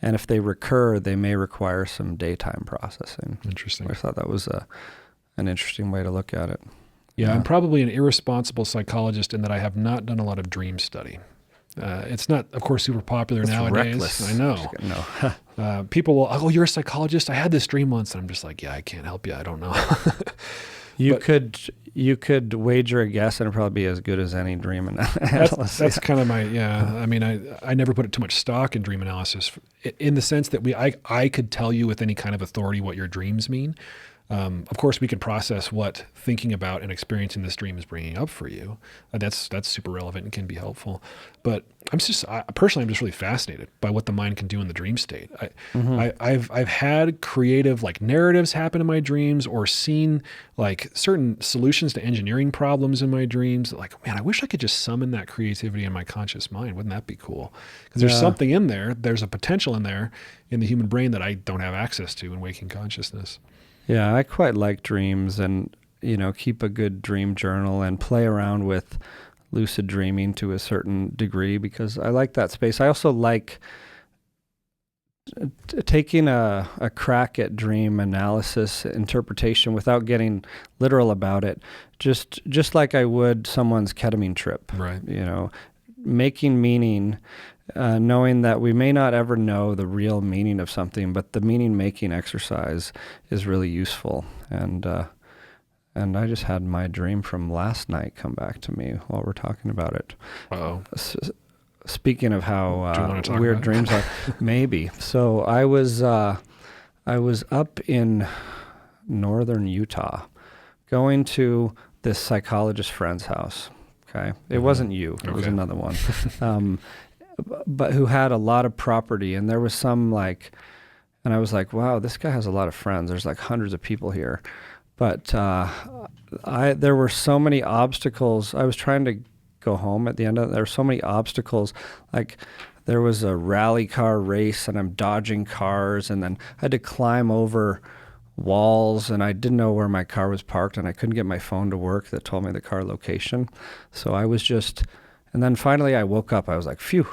And if they recur, they may require some daytime processing. Interesting. I thought that was an interesting way to look at it. Yeah, I'm probably an irresponsible psychologist in that I have not done a lot of dream study. It's not, of course, super popular nowadays. Reckless. I know. No. People will, you're a psychologist? I had this dream once. And I'm just like, yeah, I can't help you. I don't know. You could wager a guess and it'd probably be as good as any dream analysis. That's kind of my, I mean, I never put too much stock in dream analysis in the sense that I could tell you with any kind of authority what your dreams mean. Of course, we can process what thinking about and experiencing this dream is bringing up for you. That's super relevant and can be helpful. But personally, I'm just really fascinated by what the mind can do in the dream state. I've had creative narratives happen in my dreams, or seen certain solutions to engineering problems in my dreams. Man, I wish I could just summon that creativity in my conscious mind. Wouldn't that be cool? Because there's something in there. There's a potential in there in the human brain that I don't have access to in waking consciousness. Yeah, I quite like dreams, and keep a good dream journal and play around with lucid dreaming to a certain degree, because I like that space. I also like taking a crack at dream analysis, interpretation, without getting literal about it, just like I would someone's ketamine trip. Right. Making meaning, knowing that we may not ever know the real meaning of something, but the meaning-making exercise is really useful. And I just had my dream from last night come back to me while we're talking about it. Uh-oh. Speaking of how about weird dreams are, maybe. So I was up in northern Utah, going to this psychologist friend's house. Okay, it wasn't you; it was another one, but who had a lot of property, and there was some and I was like, wow, this guy has a lot of friends. There's hundreds of people here, but there were so many obstacles. I was trying to go home at the end of it. There were so many obstacles. There was a rally car race, and I'm dodging cars, and then I had to climb over walls, and I didn't know where my car was parked, and I couldn't get my phone to work that told me the car location. So I was and then finally I woke up. I was like, phew,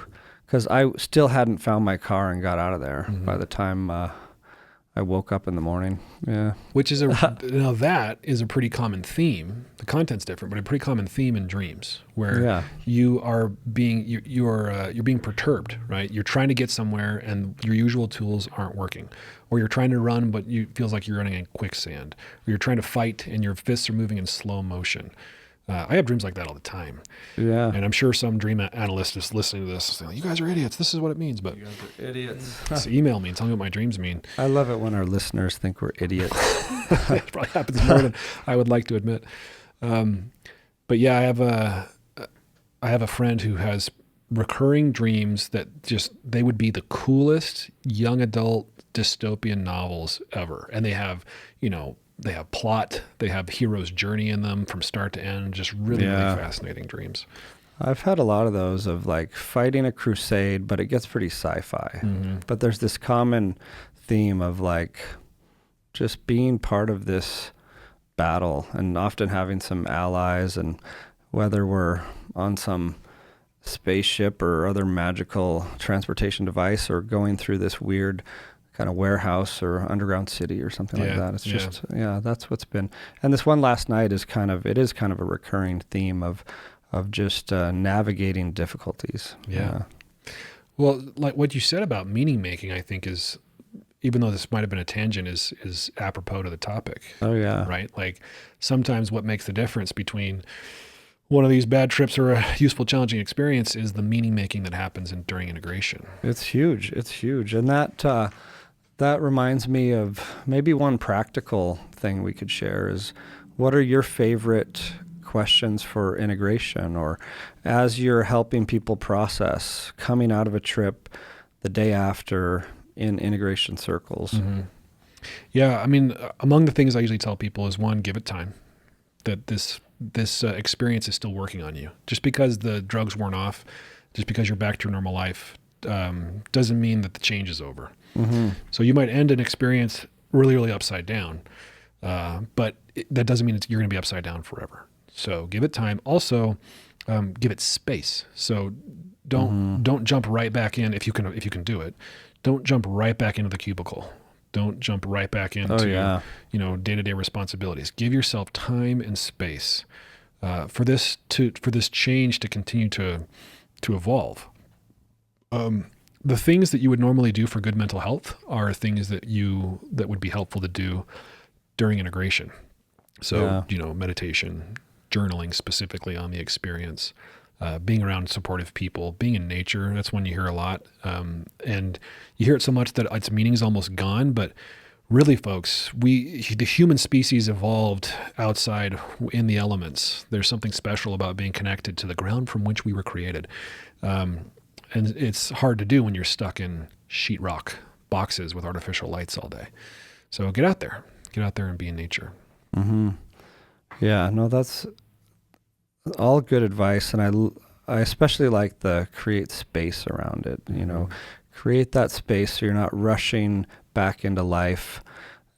because I still hadn't found my car and got out of there by the time I woke up in the morning. Yeah. Which is now that is a pretty common theme. The content's different, but a pretty common theme in dreams, where you are you're being perturbed, right? You're trying to get somewhere and your usual tools aren't working. Or you're trying to run, but it feels like you're running in quicksand. Or you're trying to fight and your fists are moving in slow motion. I have dreams like that all the time. Yeah. And I'm sure some dream analyst is listening to this saying, you guys are idiots. This is what it means. But You guys are idiots. just email me and tell me what my dreams mean. I love it when our listeners think we're idiots. It probably happens more than I would like to admit. But yeah, I have a friend who has recurring dreams that just, they would be the coolest young adult dystopian novels ever. And they have, they have plot, they have hero's journey in them from start to end, just really, really fascinating dreams. I've had a lot of those of like fighting a crusade, but it gets pretty sci-fi. Mm-hmm. But there's this common theme of like just being part of this battle and often having some allies, and whether we're on some spaceship or other magical transportation device or going through this weird kind of warehouse or underground city or something like that. It's just, that's what's been. And this one last night is kind of a recurring theme of just navigating difficulties. Yeah. Well, like what you said about meaning making, I think is, even though this might have been a tangent, is apropos to the topic. Oh yeah. Right? Like sometimes what makes the difference between one of these bad trips or a useful, challenging experience is the meaning making that happens during integration. It's huge. It's huge. And that reminds me of maybe one practical thing we could share is, what are your favorite questions for integration, or as you're helping people process coming out of a trip the day after in integration circles? Mm-hmm. Yeah. I mean, among the things I usually tell people is, one, give it time, that this experience is still working on you. Just because the drugs weren't off, just because you're back to your normal life, doesn't mean that the change is over. Mm-hmm. So you might end an experience really, really upside down, but that doesn't mean you're going to be upside down forever. So give it time. Also, give it space. So don't jump right back in if you can do it. Don't jump right back into the cubicle. Don't jump right back into day-to-day responsibilities. Give yourself time and space for this change to continue to evolve. The things that you would normally do for good mental health are things that would be helpful to do during integration. So, meditation, journaling specifically on the experience, being around supportive people, being in nature. That's one you hear a lot. And you hear it so much that its meaning's almost gone, but really, folks, the human species evolved outside in the elements. There's something special about being connected to the ground from which we were created. And it's hard to do when you're stuck in sheetrock boxes with artificial lights all day. So get out there and be in nature. Mm-hmm. Yeah, no, that's all good advice. And I especially like the create space around it, create that space so you're not rushing back into life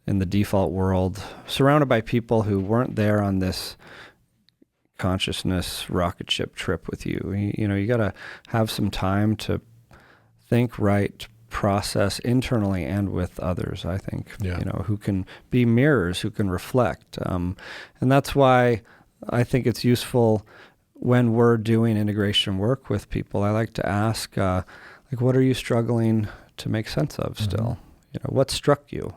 in the default world, surrounded by people who weren't there on this consciousness rocket ship trip with you. You got to have some time to think, write, process internally and with others, I think, who can be mirrors, who can reflect. And that's why I think it's useful when we're doing integration work with people. I like to ask, what are you struggling to make sense of still? Mm-hmm. What struck you?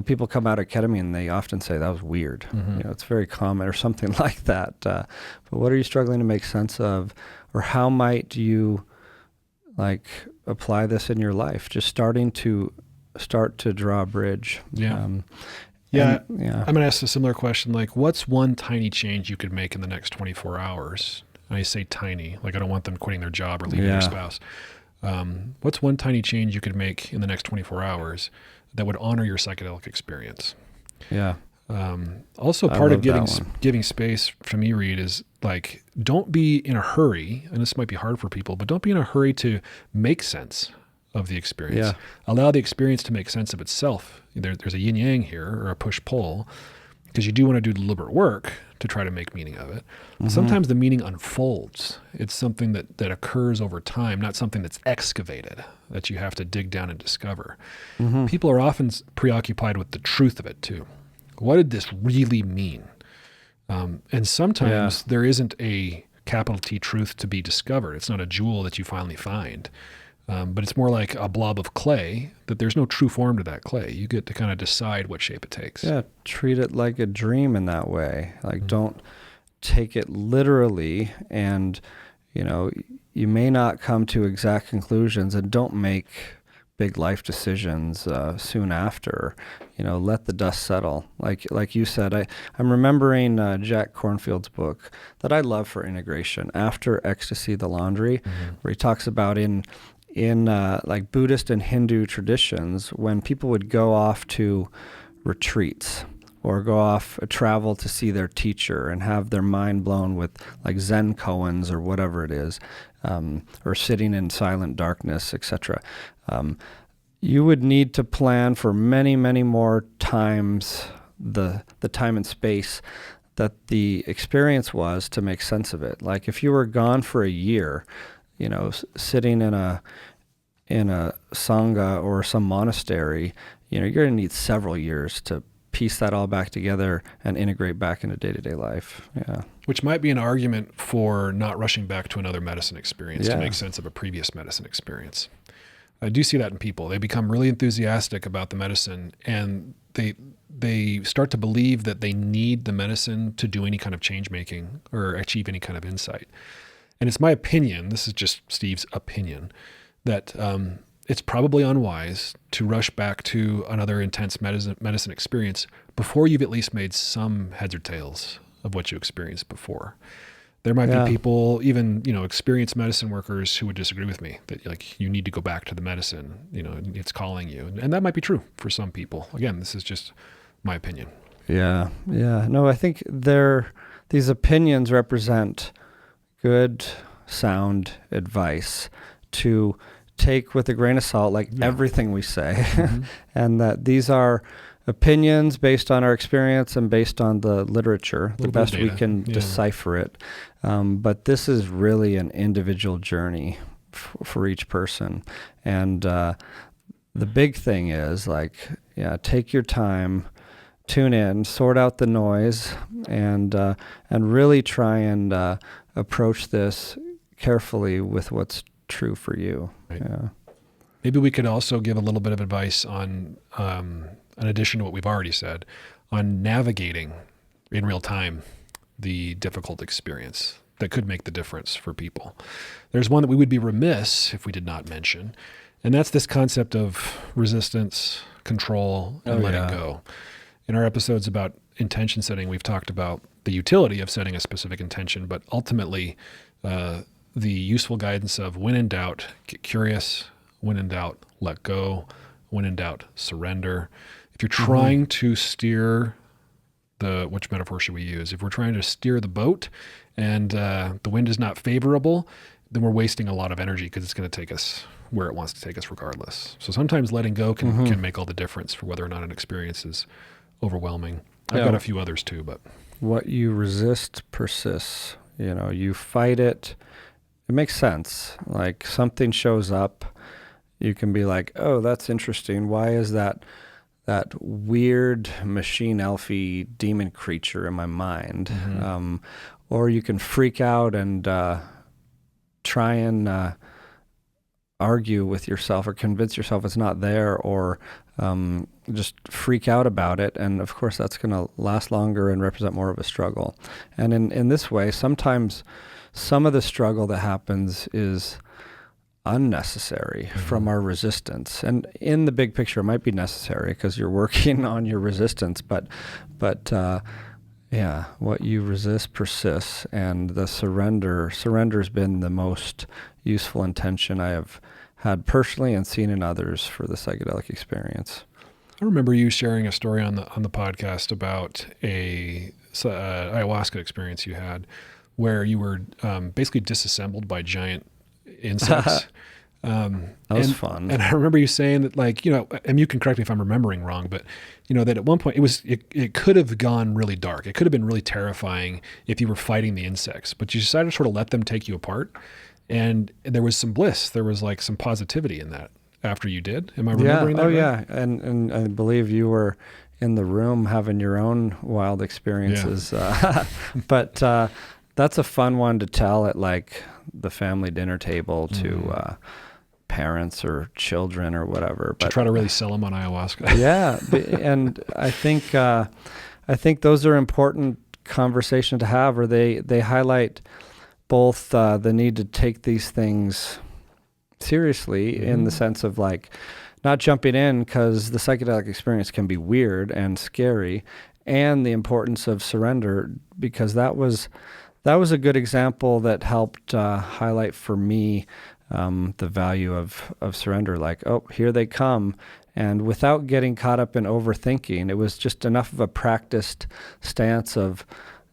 People come out of ketamine and they often say that was weird. Mm-hmm. It's very common or something like that. But what are you struggling to make sense of, or how might you apply this in your life? Just start to draw a bridge. I'm going to ask a similar question. What's one tiny change you could make in the next 24 hours? And I say tiny, I don't want them quitting their job or leaving their spouse. What's one tiny change you could make in the next 24 hours that would honor your psychedelic experience? Yeah. Also, part of giving space for me, Reid, is don't be in a hurry, and this might be hard for people, but don't be in a hurry to make sense of the experience. Yeah. Allow the experience to make sense of itself. There's a yin-yang here, or a push-pull, because you do want to do deliberate work to try to make meaning of it. Mm-hmm. Sometimes the meaning unfolds. It's something that occurs over time, not something that's excavated, that you have to dig down and discover. Mm-hmm. People are often preoccupied with the truth of it too. What did this really mean? And sometimes there isn't a capital T truth to be discovered. It's not a jewel that you finally find. But it's more like a blob of clay, that there's no true form to that clay. You get to kind of decide what shape it takes. Yeah, treat it like a dream in that way. Like, don't take it literally, and, you may not come to exact conclusions, and don't make big life decisions soon after. Let the dust settle. Like you said, I'm remembering Jack Kornfield's book that I love for integration, After Ecstasy, the Laundry, where he talks about in like Buddhist and Hindu traditions, when people would go off to retreats or go off travel to see their teacher and have their mind blown with like Zen koans or whatever it is, or sitting in silent darkness, etc. You would need to plan for many, many more times the time and space that the experience was to make sense of it. Like if you were gone for a year, sitting in a sangha or some monastery, you're going to need several years to piece that all back together and integrate back into day-to-day life. Yeah. Which might be an argument for not rushing back to another medicine experience to make sense of a previous medicine experience. I do see that in people. They become really enthusiastic about the medicine, and they start to believe that they need the medicine to do any kind of change making or achieve any kind of insight. And it's my opinion, this is just Steve's opinion, that it's probably unwise to rush back to another intense medicine experience before you've at least made some heads or tails of what you experienced before. There might be people, even, experienced medicine workers, who would disagree with me that like you need to go back to the medicine, it's calling you. And that might be true for some people. Again, this is just my opinion. Yeah. No, I think these opinions represent good, sound advice to take with a grain of salt, like everything we say, and that these are opinions based on our experience and based on the literature, the best we can decipher it. But this is really an individual journey for each person. And the big thing is take your time, tune in, sort out the noise, and really try and approach this carefully with what's true for you. Right. Yeah. Maybe we could also give a little bit of advice on, in addition to what we've already said, on navigating in real time the difficult experience that could make the difference for people. There's one that we would be remiss if we did not mention, and that's this concept of resistance, control, and letting go. In our episodes about intention setting, we've talked about the utility of setting a specific intention, but ultimately the useful guidance of when in doubt, get curious, when in doubt, let go, when in doubt, surrender. If you're trying to steer which metaphor should we use? If we're trying to steer the boat and the wind is not favorable, then we're wasting a lot of energy because it's going to take us where it wants to take us regardless. So sometimes letting go can make all the difference for whether or not an experience is overwhelming. I've got a few others too, but what you resist persists. You fight it. It makes sense. Like something shows up, you can be like, oh, that's interesting. Why is that weird machine elfy demon creature in my mind? Or you can freak out and try and argue with yourself or convince yourself it's not there, or just freak out about it. And of course, that's going to last longer and represent more of a struggle. And in this way, sometimes some of the struggle that happens is unnecessary from our resistance. And in the big picture, it might be necessary because you're working on your resistance. But what you resist persists. And the surrender's been the most useful intention I have had personally and seen in others for the psychedelic experience. I remember you sharing a story on the podcast about a ayahuasca experience you had, where you were basically disassembled by giant insects. That was fun. And I remember you saying that, and you can correct me if I'm remembering wrong, but that at one point it could have gone really dark. It could have been really terrifying if you were fighting the insects, but you decided to sort of let them take you apart. And there was some bliss. There was some positivity in that after you did. Am I remembering that right? Yeah. And I believe you were in the room having your own wild experiences. Yeah. But that's a fun one to tell at the family dinner table to parents or children or whatever. But to try to really sell them on ayahuasca. Yeah, and I think those are important conversation to have, or they highlight both the need to take these things seriously in the sense of like not jumping in because the psychedelic experience can be weird and scary, and the importance of surrender, because that was a good example that helped highlight for me the value of surrender. Like, oh, here they come. And without getting caught up in overthinking, it was just enough of a practiced stance of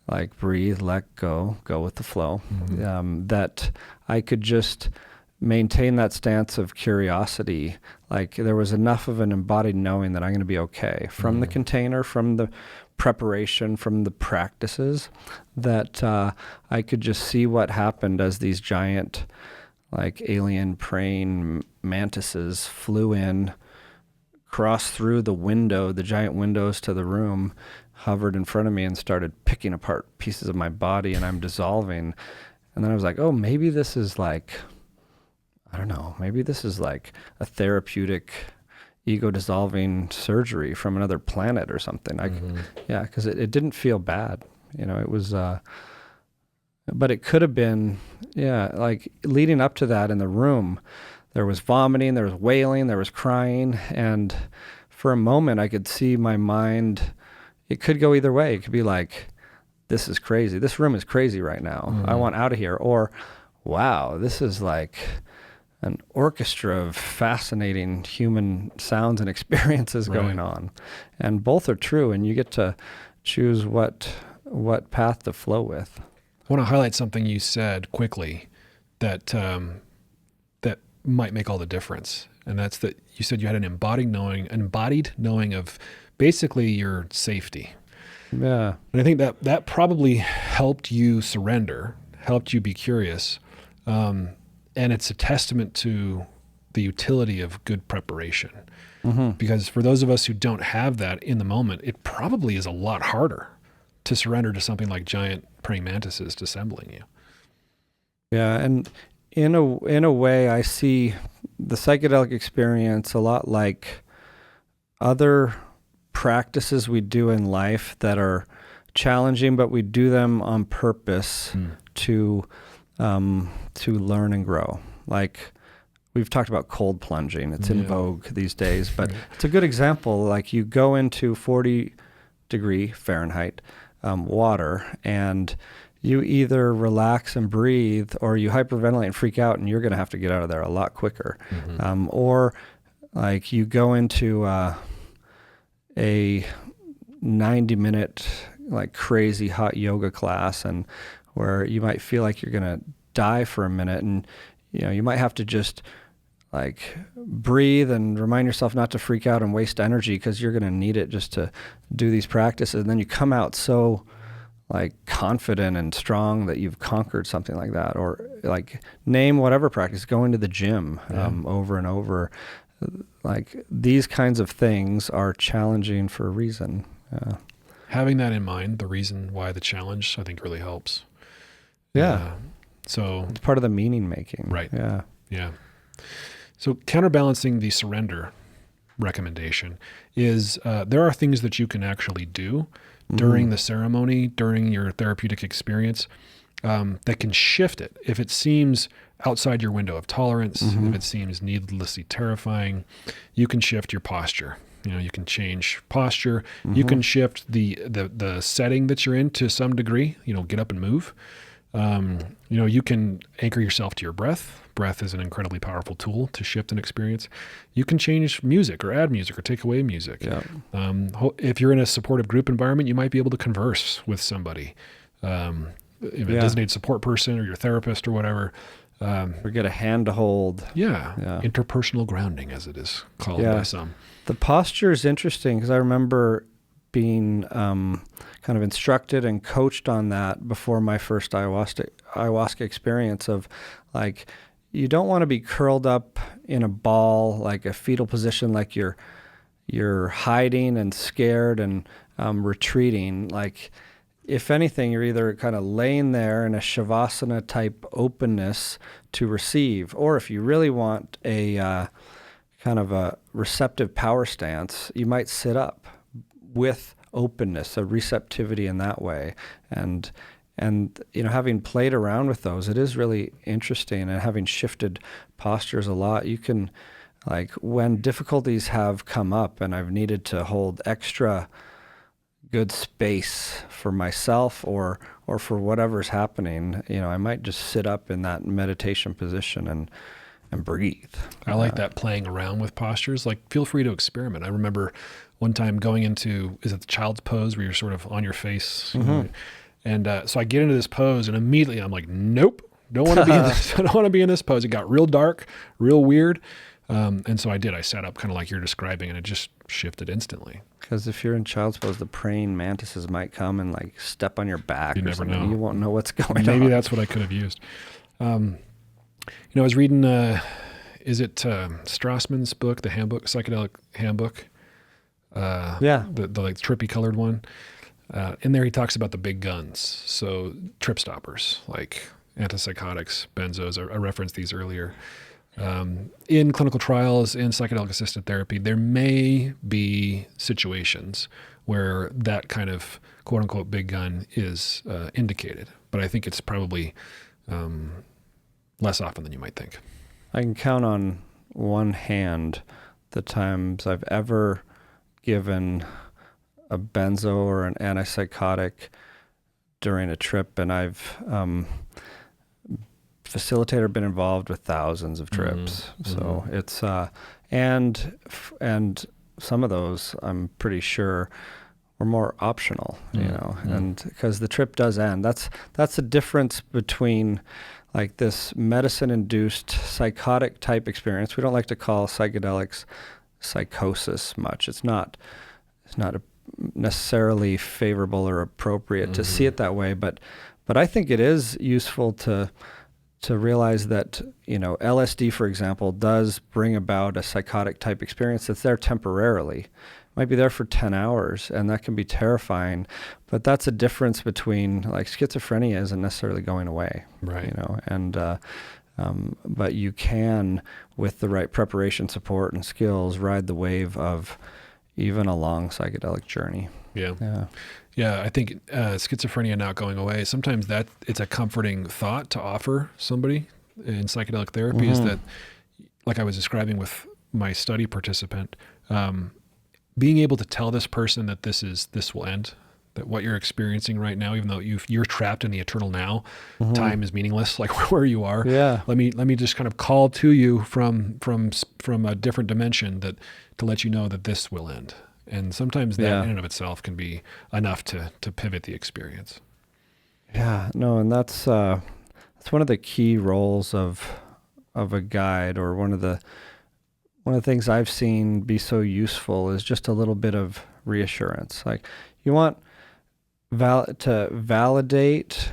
like breathe, let go, go with the flow, that I could just maintain that stance of curiosity. Like there was enough of an embodied knowing that I'm going to be okay from the container, from the preparation, from the practices, that I could just see what happened as these giant like alien praying mantises flew in, crossed through the giant windows to the room, hovered in front of me and started picking apart pieces of my body, and I'm dissolving. And then I was like, oh, maybe this is like, I don't know, maybe this is like a therapeutic ego dissolving surgery from another planet or something. Yeah, because it didn't feel bad. It was, but it could have been, like leading up to that in the room, there was vomiting, there was wailing, there was crying, and for a moment I could see my mind, it could go either way. It could be like, this is crazy. This room is crazy right now. I want out of here. Or, wow, this is like an orchestra of fascinating human sounds and experiences going on. And both are true, and you get to choose what path to flow with. I want to highlight something you said quickly that might make all the difference. And that's that you said you had an embodied knowing of basically your safety. Yeah. And I think that probably helped you surrender, helped you be curious. And it's a testament to the utility of good preparation. Because for those of us who don't have that in the moment, it probably is a lot harder to surrender to something like giant praying mantises dissembling you. Yeah, and in a way, I see the psychedelic experience a lot like other practices we do in life that are challenging, but we do them on purpose to learn and grow. Like we've talked about cold plunging; it's in vogue these days, but it's a good example. Like you go into 40-degree Fahrenheit water, and you either relax and breathe, or you hyperventilate and freak out, and you're going to have to get out of there a lot quicker. Or like you go into a 90-minute like crazy hot yoga class, and where you might feel like you're going to die for a minute, and you might have to just like breathe and remind yourself not to freak out and waste energy, because you're going to need it just to do these practices. And then you come out so like confident and strong that you've conquered something like that. Or like name whatever practice, going to the gym over and over. Like these kinds of things are challenging for a reason. Having that in mind, the reason why the challenge, I think really helps. So it's part of the meaning making. Right. Yeah. So counterbalancing the surrender recommendation is there are things that you can actually do during the ceremony, during your therapeutic experience, that can shift it. If it seems outside your window of tolerance, if it seems needlessly terrifying, you can shift your posture. You can change posture. You can shift the setting that you're in to some degree. Get up and move. You can anchor yourself to your breath. Breath is an incredibly powerful tool to shift an experience. You can change music or add music or take away music. If you're in a supportive group environment, you might be able to converse with somebody, a designated support person or your therapist or whatever. Or get a hand to hold. Interpersonal grounding, as it is called by some. The posture is interesting because I remember being kind of instructed and coached on that before my first ayahuasca experience of like, you don't want to be curled up in a ball, like a fetal position, like you're hiding and scared and retreating. Like, if anything, you're either kind of laying there in a shavasana type openness to receive, or if you really want a kind of a receptive power stance, you might sit up with openness, a receptivity in that way. And having played around with those, it is really interesting. And having shifted postures a lot, you can, like, when difficulties have come up and I've needed to hold extra good space for myself or for whatever's happening, I might just sit up in that meditation position and breathe. I like that, playing around with postures. Like, feel free to experiment. I remember one time going into, is it the child's pose where you're sort of on your face? Mm-hmm. And so I get into this pose and immediately I'm like, nope, don't want to be in this. I don't want to be in this pose. It got real dark, real weird. And so I did. I sat up kind of like you're describing, and it just shifted instantly. Because if you're in child's pose, the praying mantises might come and like step on your back. You or never something. know. You won't know what's going on. Maybe that's what I could have used. I was reading, is it Strassman's book, the handbook, Psychedelic Handbook? Yeah. The like trippy colored one. In there he talks about the big guns. So trip stoppers, like antipsychotics, benzos. I referenced these earlier. In clinical trials, in psychedelic-assisted therapy, there may be situations where that kind of quote-unquote big gun is indicated. But I think it's probably less often than you might think. I can count on one hand the times I've ever given a benzo or an antipsychotic during a trip, and I've facilitator been involved with thousands of trips. Mm-hmm. So it's and some of those I'm pretty sure were more optional, and because the trip does end. That's the difference between like this medicine-induced psychotic type experience. We don't like to call psychedelics psychosis much. It's not necessarily favorable or appropriate to see it that way, but I think it is useful to realize that, LSD, for example, does bring about a psychotic type experience that's there temporarily. It might be there for 10 hours, and that can be terrifying, but that's a difference between, like, schizophrenia isn't necessarily going away, right? But you can, with the right preparation, support, and skills, ride the wave of even a long psychedelic journey. Yeah, I think schizophrenia not going away, sometimes that it's a comforting thought to offer somebody in psychedelic therapy is that, like I was describing with my study participant, being able to tell this person that this will end, that what you're experiencing right now, even though you're trapped in the eternal now, time is meaningless, like where you are. Yeah. Let me just kind of call to you from a different dimension to let you know that this will end. And sometimes that in and of itself can be enough to pivot the experience. Yeah, no, and that's one of the key roles of a guide, or one of the things I've seen be so useful is just a little bit of reassurance. Like, you want to validate,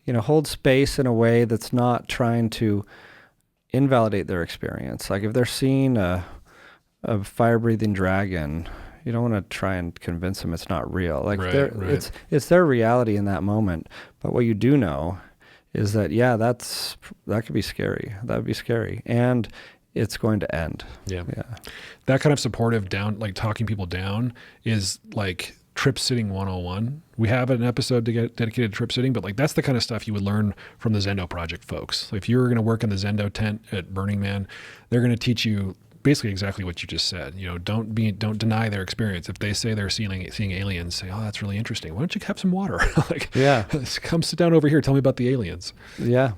hold space in a way that's not trying to invalidate their experience. Like, if they're seeing a fire-breathing dragon, you don't want to try and convince them it's not real. Like, right. It's their reality in that moment. But what you do know is that, that could be scary. That would be scary. And it's going to end. Yeah. That kind of supportive talking people down is like trip sitting 101. We have an episode to get dedicated to trip sitting, but that's the kind of stuff you would learn from the Zendo Project folks. If you're going to work in the Zendo tent at Burning Man, they're going to teach you basically exactly what you just said. Don't deny their experience. If they say they're seeing aliens, say, "Oh, that's really interesting. Why don't you have some water?" Come sit down over here. Tell me about the aliens. Yeah.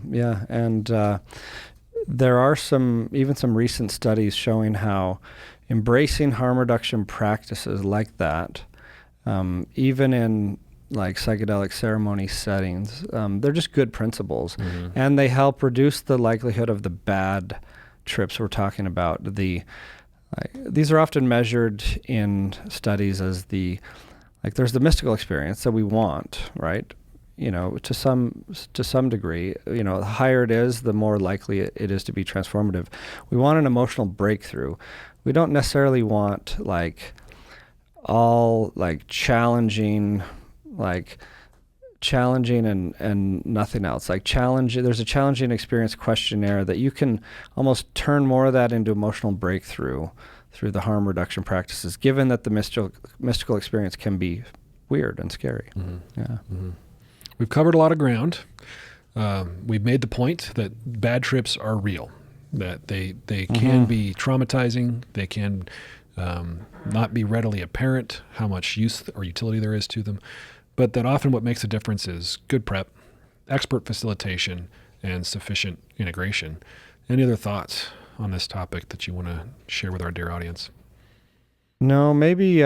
And there are some recent studies showing how embracing harm reduction practices like that, even in psychedelic ceremony settings, they're just good principles, and they help reduce the likelihood of the bad trips we're talking about. These are often measured in studies as there's the mystical experience that we want, right? To some degree, the higher it is, the more likely it is to be transformative. We want an emotional breakthrough. We don't necessarily want all challenging, challenging and nothing else. Like there's a challenging experience questionnaire that you can almost turn more of that into emotional breakthrough through the harm reduction practices, given that the mystical experience can be weird and scary. Mm-hmm. Yeah. Mm-hmm. We've covered a lot of ground. We've made the point that bad trips are real, that they can be traumatizing. They can not be readily apparent how much use or utility there is to them, but that often what makes a difference is good prep, expert facilitation, and sufficient integration. Any other thoughts on this topic that you want to share with our dear audience? No, maybe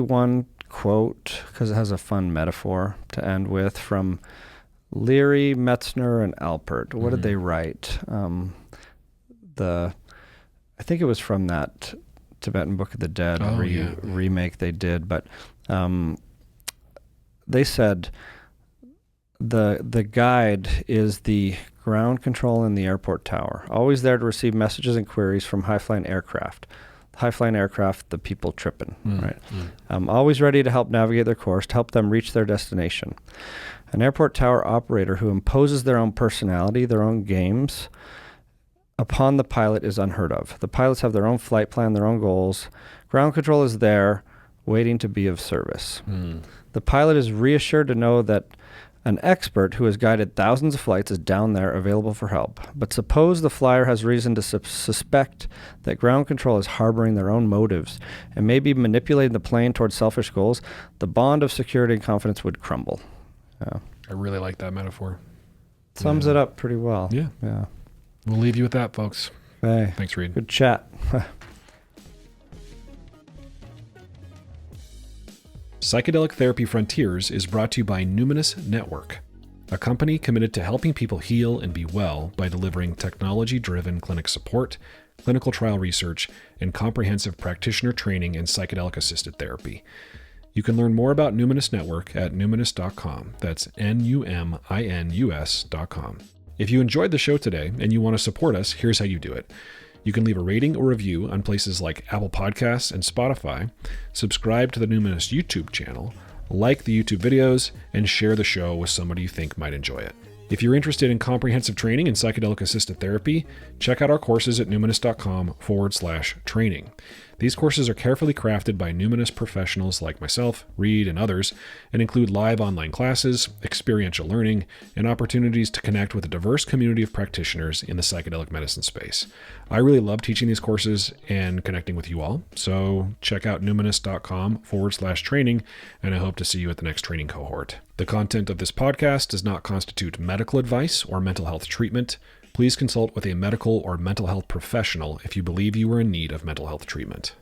one quote, because it has a fun metaphor to end with, from Leary, Metzner, and Alpert. What did they write? I think it was from that Tibetan Book of the Dead remake they did, but they said the guide is the ground control in the airport tower, always there to receive messages and queries from high-flying aircraft. High-flying aircraft, the people tripping, right? Always ready to help navigate their course, to help them reach their destination. An airport tower operator who imposes their own personality, their own games, upon the pilot is unheard of. The pilots have their own flight plan, their own goals. Ground control is there, waiting to be of service. The pilot is reassured to know that an expert who has guided thousands of flights is down there available for help. But suppose the flyer has reason to suspect that ground control is harboring their own motives and maybe manipulating the plane towards selfish goals, the bond of security and confidence would crumble. I really like that metaphor. Sums it up pretty well. Yeah. We'll leave you with that, folks. Hey, thanks, Reid. Good chat. Psychedelic Therapy Frontiers is brought to you by Numinous Network, a company committed to helping people heal and be well by delivering technology-driven clinic support, clinical trial research, and comprehensive practitioner training in psychedelic-assisted therapy. You can learn more about Numinous Network at numinous.com. That's numinus.com. If you enjoyed the show today and you want to support us, here's how you do it. You can leave a rating or review on places like Apple Podcasts and Spotify, subscribe to the Numinous YouTube channel, like the YouTube videos, and share the show with somebody you think might enjoy it. If you're interested in comprehensive training in psychedelic-assisted therapy, check out our courses at numinous.com/training. These courses are carefully crafted by Numinous professionals like myself, Reid, and others, and include live online classes, experiential learning, and opportunities to connect with a diverse community of practitioners in the psychedelic medicine space. I really love teaching these courses and connecting with you all, so check out numinous.com/training, and I hope to see you at the next training cohort. The content of this podcast does not constitute medical advice or mental health treatment. Please consult with a medical or mental health professional if you believe you are in need of mental health treatment.